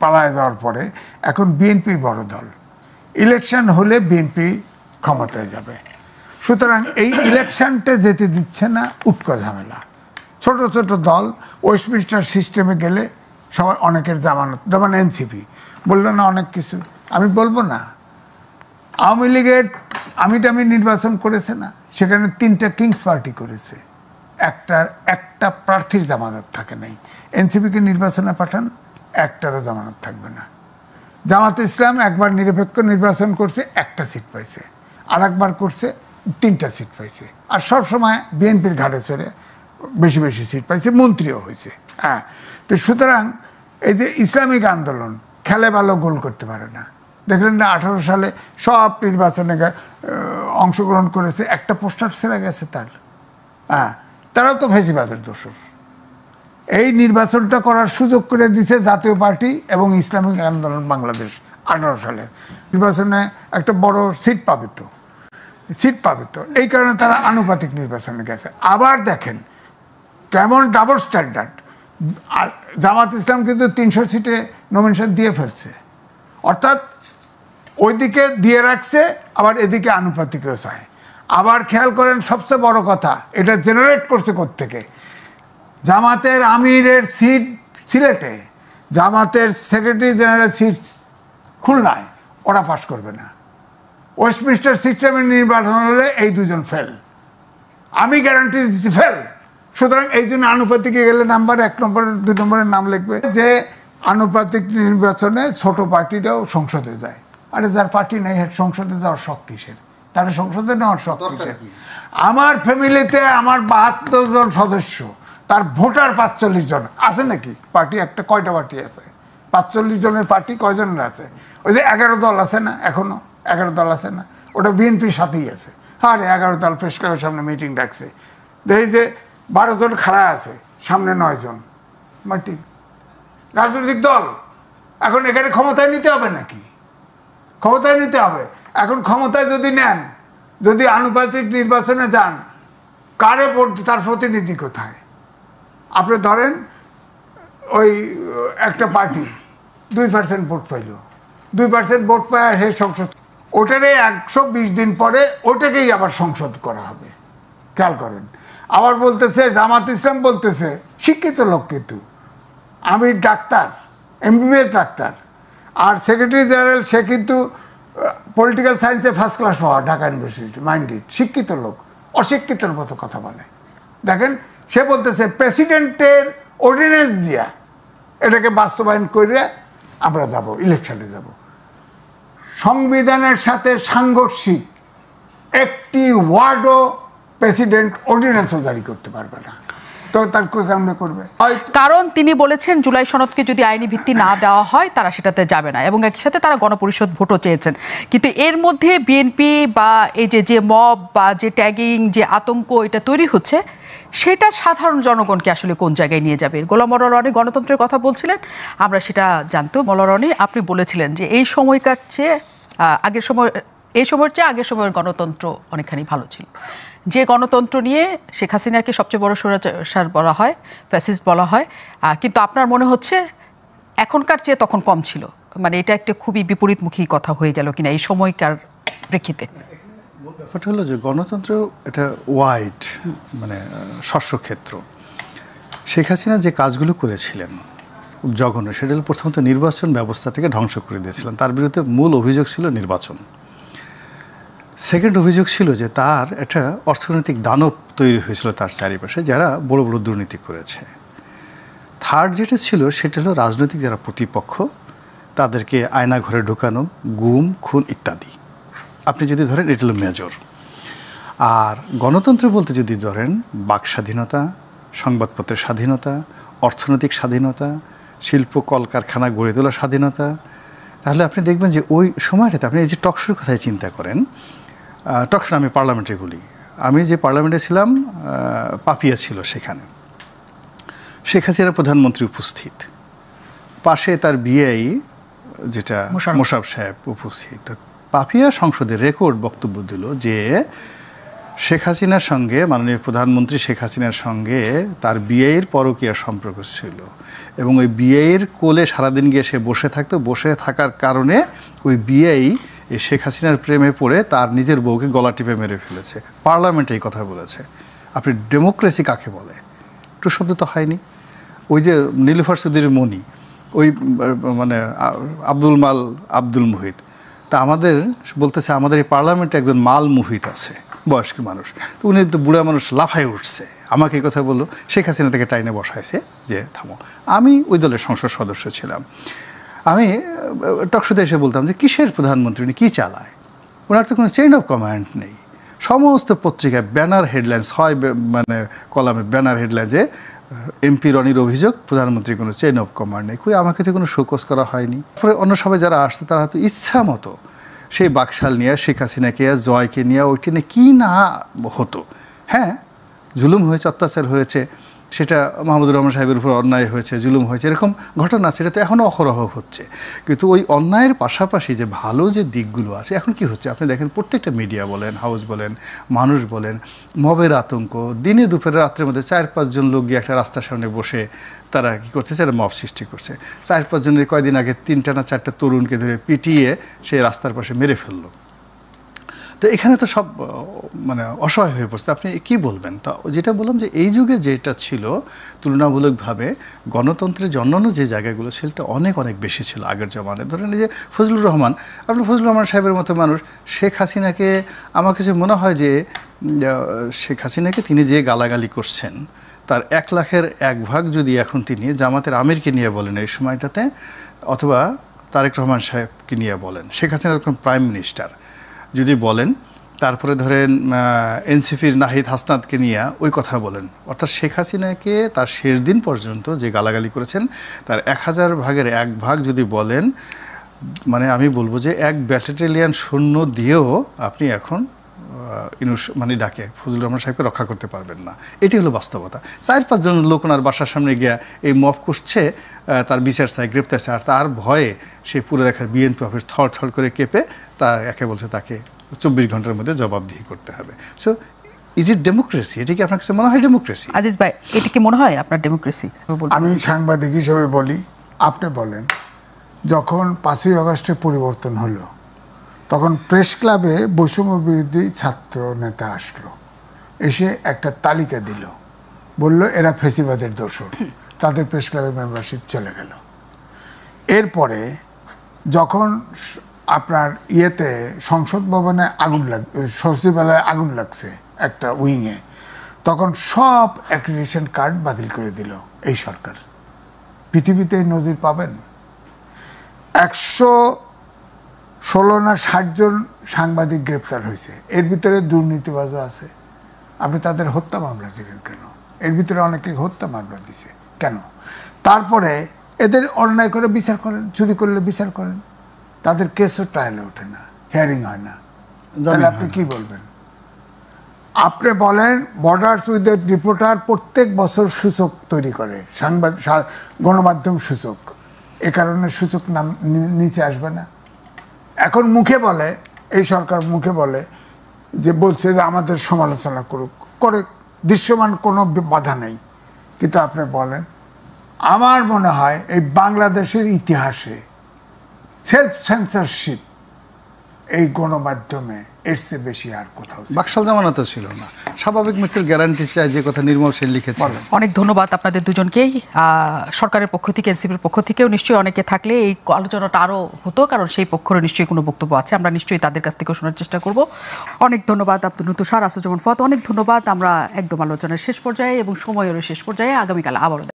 পালায় যাওয়ার পরে এখন বিএনপি বড় দল, ইলেকশন হলে বিএনপি ক্ষমতায় যাবে। সুতরাং এই ইলেকশনটা যেতে দিচ্ছে না উটকো ঝামেলা। ছোট ছোট দল ওয়েস্টমিনিস্টার সিস্টেমে গেলে সবার অনেকের জামানত, যেমন এনসিপি বললো না অনেক কিছু। আমি বলবো না, আওয়ামী লীগের আমি নির্বাচন করেছে না, সেখানে 3টা কিংস পার্টি করেছে, একটা প্রার্থীর জামানত থাকে নাই। এনসিপিকে নির্বাচনে পাঠান, একটারও জামানত থাকবে না। জামাতে ইসলাম একবার নিরপেক্ষ নির্বাচন করছে, 1টা সিট পাইছে, আর একবার করছে 3টা সিট পাইছে। আর সবসময় বিএনপির ঘাড়ে চড়ে বেশি বেশি সিট পাইছে, মন্ত্রীও হয়েছে। হ্যাঁ, তো সুতরাং এই যে ইসলামিক আন্দোলন খেলে ভালো গোল করতে পারে না। দেখলেন না 18 সালে সব নির্বাচনে অংশগ্রহণ করেছে, একটা পোস্টার ছেড়ে গেছে তার। হ্যাঁ, তারাও তো ফেসিবাদের দোষর। এই নির্বাচনটা করার সুযোগ করে দিছে জাতীয় পার্টি এবং ইসলামিক আন্দোলন বাংলাদেশ। 18 সালে নির্বাচনে একটা বড় সিট পাবে তো, এই কারণে তারা আনুপাতিক নির্বাচনে গেছে। আবার দেখেন কেমন ডাবল স্ট্যান্ডার্ড, জামাত ইসলাম কিন্তু 300 সিটে নমিনেশন দিয়ে ফেলছে, অর্থাৎ ওইদিকে দিয়ে রাখছে, আবার এদিকে আনুপাতিকও চায়। আবার খেয়াল করেন সবচেয়ে বড় কথা, এটা জেনারেট করছে কোত্থেকে? জামাতের আমিরের সিট সিলেটে, জামাতের সেক্রেটারি জেনারেল সিট খুলনায়, ওরা পাশ করবে না। ওয়েস্টমিনিস্টার সিস্টেমের নির্বাচন হলে এই দুজন ফেল, আমি গ্যারান্টি দিচ্ছি ফেল। সুতরাং এই জন্য আনুপাতিকে গেলে নাম্বার 1 নম্বর 2 নম্বরের নাম লিখবে যে আনুপাতিক নির্বাচনে ছোট পার্টিটাও সংসদে যায়। আরে যার পার্টি নেই সংসদে যাওয়ার শখ কিসের? তাহলে সংসদে নেওয়ার শখ কিসের? আমার ফ্যামিলিতে আমার 72 জন সদস্য, তার ভোটার 45 জন আছে নাকি? পার্টি একটা কয়টা পার্টি আছে? 45 জনের পার্টি কয়জনের আছে? ওই যে 11 দল আছে না, এখনো 11 দল আছে না, ওটা বিএনপির সাথেই আছে। আরে 11 দল প্রেস ক্লাবের সামনে মিটিং ডাকছে, দেখি যে 12 জন খাড়া আছে, সামনে 9 জন মিটিং। রাজনৈতিক দল এখন এখানে ক্ষমতায় নিতে হবে নাকি? ক্ষমতায় নিতে হবে। এখন ক্ষমতায় যদি নেন, যদি আনুপাতিক নির্বাচনে যান, কারে ভোট, তার প্রতিনিধি কোথায়? আপনি ধরেন ওই একটা পার্টি 2% ভোট পাইল, 2% ভোট পায় সে সংসদ, ওটারে 120 দিন পরে ওটাকেই আবার সংসদ করা হবে। খেয়াল করেন, আবার বলতেছে জামাত ইসলাম বলতেছে, শিক্ষিত লোক কিন্তু, আমি ডাক্তার, MBBS ডাক্তার, আর সেক্রেটারি জেনারেল সে কিন্তু পলিটিক্যাল সায়েন্সে ফার্স্ট ক্লাস হওয়া, ঢাকা ইউনিভার্সিটি, মাইন্ডেড, শিক্ষিত লোক, অশিক্ষিতর মতো কথা বলে। দেখেন, সে বলতেছে প্রেসিডেন্টের অর্ডিন্যান্স দিয়া এটাকে বাস্তবায়ন করে আমরা যাব, ইলেকশনে যাব। সংবিধানের সাথে সাংঘর্ষিক একটি ওয়ার্ডও প্রেসিডেন্ট অর্ডিন্যান্সও জারি করতে পারবে না। তো তার কী কামনা করবে? কারণ তিনি বলেছেন জুলাই সনদকে যদি আইনি ভিত্তি না দেওয়া হয় তারা সেটাতে যাবে না, এবং একই সাথে তারা গণপরিষদ ভোটও চেয়েছেন। কিন্তু এর মধ্যে বিএনপি বা এই যে মব বা যে ট্যাগিং, যে আতঙ্ক এটা তৈরি হচ্ছে, সেটা সাধারণ জনগণকে আসলে কোন জায়গায় নিয়ে যাবে? গোলাম মোল্লা রনি গণতন্ত্রের কথা বলছিলেন, আমরা সেটা জানতো। মোল্লা রনি, আপনি বলেছিলেন যে এই সময়কার চেয়ে আগের সময়, এই সময়ের চেয়ে আগের সময়ের গণতন্ত্র অনেকখানি ভালো ছিল। যে গণতন্ত্র নিয়ে শেখ হাসিনাকে সবচেয়ে বড় স্বৈরাচার বলা হয়, ফ্যাসিস্ট বলা হয়, কিন্তু আপনার মনে হচ্ছে এখনকার চেয়ে তখন কম ছিল, মানে এটা একটা খুবই বিপরীতমুখী কথা হয়ে গেল কিনা এই সময়কার প্রেক্ষিতে? ব্যাপারটা হলো যে গণতন্ত্র এটা ওয়াইড, মানে শস্যক্ষেত্র। শেখ হাসিনা যে কাজগুলো করেছিলেন জঘন্য, সেটা হলো প্রথমত নির্বাচন ব্যবস্থা থেকে ধ্বংস করে দিয়েছিলেন। তার বিরুদ্ধে মূল অভিযোগ ছিল নির্বাচন। সেকেন্ড অভিযোগ ছিল যে তার একটা অর্থনৈতিক দানব তৈরি হয়েছিল তার চারিপাশে, যারা বড় বড় দুর্নীতি করেছে। থার্ড যেটা ছিল সেটা হলো রাজনৈতিক যারা প্রতিপক্ষ তাদেরকে আয়না ঘরে ঢোকানো, গুম খুন ইত্যাদি। আপনি যদি ধরেন এটা হলো মেজর। আর গণতন্ত্র বলতে যদি ধরেন বাক স্বাধীনতা, সংবাদপত্রের স্বাধীনতা, অর্থনৈতিক স্বাধীনতা, শিল্প কলকারখানা গড়ে তোলার স্বাধীনতা, তাহলে আপনি দেখবেন যে ওই সময়টাতে আপনি এই যে টকশোর কথাই চিন্তা করেন। টকশো আমি পার্লামেন্টে বলি, আমি যে পার্লামেন্টে ছিলাম পাপিয়া ছিল, সেখানে শেখ হাসিনা প্রধানমন্ত্রী উপস্থিত, পাশে তার বিআই যেটা মোশাররফ সাহেব উপস্থিত। পাপিয়া সংসদে রেকর্ড বক্তব্য দিল যে শেখ হাসিনার সঙ্গে, মাননীয় প্রধানমন্ত্রী শেখ হাসিনার সঙ্গে তার বিআইয়ের পরকীয়া সম্পর্ক ছিল, এবং ওই বিআইয়ের কোলে সারাদিন গিয়ে সে বসে থাকতো। বসে থাকার কারণে ওই বিআই এই শেখ হাসিনার প্রেমে পড়ে তার নিজের বউকে গলা টিপে মেরে ফেলেছে। পার্লামেন্টে এই কথা বলেছে। আপনি ডেমোক্রেসি কাকে বলে? একটু শব্দ তো হয়নি। ওই যে নীলুফার চৌধুরীর মণি, ওই মানে আব্দুল মুহিত, তা আমাদের বলতেছে আমাদের এই পার্লামেন্টে একজন মাল মুহিত আছে, বয়স্ক মানুষ। তো উনি তো বুড়া মানুষ, লাফায় উঠছে, আমাকে এই কথা বললো, শেখ হাসিনা থেকে টাইনে বসাইছে যে থামো। আমি ওই দলের সংসদ সদস্য ছিলাম। আমি টকশোতে এসে বলতাম যে কিসের প্রধানমন্ত্রী, উনি কী চালায়? ওনার তো কোনো চেইন অফ কমান্ড নেই। সমস্ত পত্রিকায় ব্যানার হেডলাইন্স হয়, মানে কলামে ব্যানার হেডলাইন যে এমপি রনির অভিযোগ প্রধানমন্ত্রীর কোনো চেইন অফ কমান্ড নেই। আমাকে তো কোনো শোকজ করা হয়নি। পরে অন্য সবাই যারা আসতো তারা হয়তো ইচ্ছা মতো সেই বাকশাল নিয়ে, শেখ হাসিনাকে, জয়কে নিয়ে, ওইটি নিয়ে কী না হতো। হ্যাঁ, জুলুম হয়েছে, অত্যাচার হয়েছে, সেটা মাহমুদুর রহমান সাহেবের উপর অন্যায় হয়েছে, জুলুম হয়েছে, এরকম ঘটনা আছে, এটা তো এখনও অহরহ হচ্ছে। কিন্তু ওই অন্যায়ের পাশাপাশি যে ভালো যে দিকগুলো আছে, এখন কি হচ্ছে আপনি দেখেন, প্রত্যেকটা মিডিয়া বলেন, হাউস বলেন, মানুষ বলেন, মবের আতঙ্ক, দিনে দুপুরে রাত্রের মধ্যে 4-5 জন লোক গিয়ে একটা রাস্তার সামনে বসে তারা কী করতেছে, একটা মব সৃষ্টি করছে। 4-5 জনের কয়দিন আগে 3টা না 4টা তরুণকে ধরে পিটিয়ে সেই রাস্তার পাশে মেরে ফেললো। তো এখানে তো সব মানে অসহায় হয়ে পড়ছে। আপনি কি বলবেন? তা যেটা বললাম যে এই যুগে যেটা ছিল তুলনামূলকভাবে গণতন্ত্রের অন্যান্য যে জায়গাগুলো সেটা অনেক অনেক বেশি ছিল আগের জমানায়। ধরেন এই যে ফজলুর রহমান, আপনি ফজলুর রহমান সাহেবের মতো মানুষ, শেখ হাসিনাকে, আমার কাছে মনে হয় যে শেখ হাসিনাকে তিনি যে গালাগালি করছেন তার 1 লাখের 1 ভাগ যদি এখন তিনি জামাতের আমিরকে নিয়ে বলেন এই সময়টাতে, অথবা তারেক রহমান সাহেবকে নিয়ে বলেন, শেখ হাসিনা যখন প্রাইম মিনিস্টার যদি বলেন, তারপরে ধরেন এনসিপির নাহিদ হাসনাতকে নিয়ে ওই কথা বলেন, অর্থাৎ শেখ হাসিনাকে তার শেষ দিন পর্যন্ত যে গালাগালি করেছেন তার 1000 ভাগের 1 ভাগ যদি বলেন, মানে আমি বলবো যে 1 ব্যাটালিয়ন সৈন্য দিয়েও আপনি এখন মানে ডাকে ফজলুর রহমান সাহেবকে রক্ষা করতে পারবেন না, এটি হলো বাস্তবতা। 4-5 জন লোক ওনার বাসার সামনে গিয়া এই মব করছে, তার বিচার চাই, গ্রেপ্তার চাই, আর তার ভয়ে সে পুরো দেখার বিএনপি অফিস থর করে কেঁপে তা একে বলছে তাকে 24 ঘন্টার মধ্যে জবাবদিহি করতে হবে। So is it democracy? এটা কি আপনার কাছে মনে হয় ডেমোক্রেসি? আজিজ ভাই, এটা কি মনে হয় আপনার ডেমোক্রেসি? আমি সাংবাদিক হিসেবে বলি, আপনি বলেন, যখন 5ই আগস্টে পরিবর্তন হলো তখন প্রেস ক্লাবে বৈষম্য বিরোধী ছাত্র নেতা আসলো, এসে একটা তালিকা দিল, বলল এরা ফেসিবাদের দোসর, তাদের প্রেস ক্লাবের মেম্বারশিপ চলে গেল। এরপরে যখন আপনার ইয়েতে সংসদ ভবনে সচিবালয়ে আগুন লাগছে একটা উইংয়ে, তখন সব অ্যাক্রিডিটেশন কার্ড বাতিল করে দিল এই সরকার। পৃথিবীতে এই নজির পাবেন? 116 না 60 জন সাংবাদিক গ্রেপ্তার হয়েছে, এর ভিতরে দুর্নীতিবাজও আছে। আপনি তাদের হত্যা মামলা দিলেন কেন? এর ভিতরে অনেকে হত্যা মামলা দিছে কেন? তারপরে এদের অন্যায় করে বিচার করেন, চুরি করলে বিচার করেন, তাদের কেসও ট্রায়ালে ওঠে না, হিয়ারিং হয় না। তাহলে আপনি কি বলবেন? আপনি বলেন বর্ডার্স উইদাউট রিপোর্টার প্রত্যেক বছর সূচক তৈরি করে, গণমাধ্যম সূচক, এ কারণে সূচক নাম নিচে আসবে না। এখন মুখে বলে, এই সরকার মুখে বলে যে বলছে যে আমাদের সমালোচনা করে, দৃশ্যমান কোনো বাধা নেই। কিন্তু আপনি বলেন, আমার মনে হয় এই বাংলাদেশের ইতিহাসে সেলফ সেন্সরশিপ এই গণমাধ্যমে এর চেয়ে বেশি আর কোথাও বাকশাল জামানা তো ছিল না। স্বাভাবিক মৃত্যুর গ্যারান্টি চাই, যে কথা নির্মল সেন লিখেছে। অনেক ধন্যবাদ আপনাদের দুজনকেই। সরকারের পক্ষ থেকে, এনসিপির পক্ষ থেকেও নিশ্চয়ই অনেকে থাকলে এই আলোচনাটা আরও হতো, কারণ সেই পক্ষেরও নিশ্চয়ই কোনো বক্তব্য আছে, আমরা নিশ্চয়ই তাদের কাছ থেকেও শোনার চেষ্টা করব। অনেক ধন্যবাদ আব্দুল তুষার, আসুজ্জামান ফুয়াদ, অনেক ধন্যবাদ। আমরা একদম আলোচনার শেষ পর্যায়ে এবং সময়েরও শেষ পর্যায়ে, আগামীকাল আবারও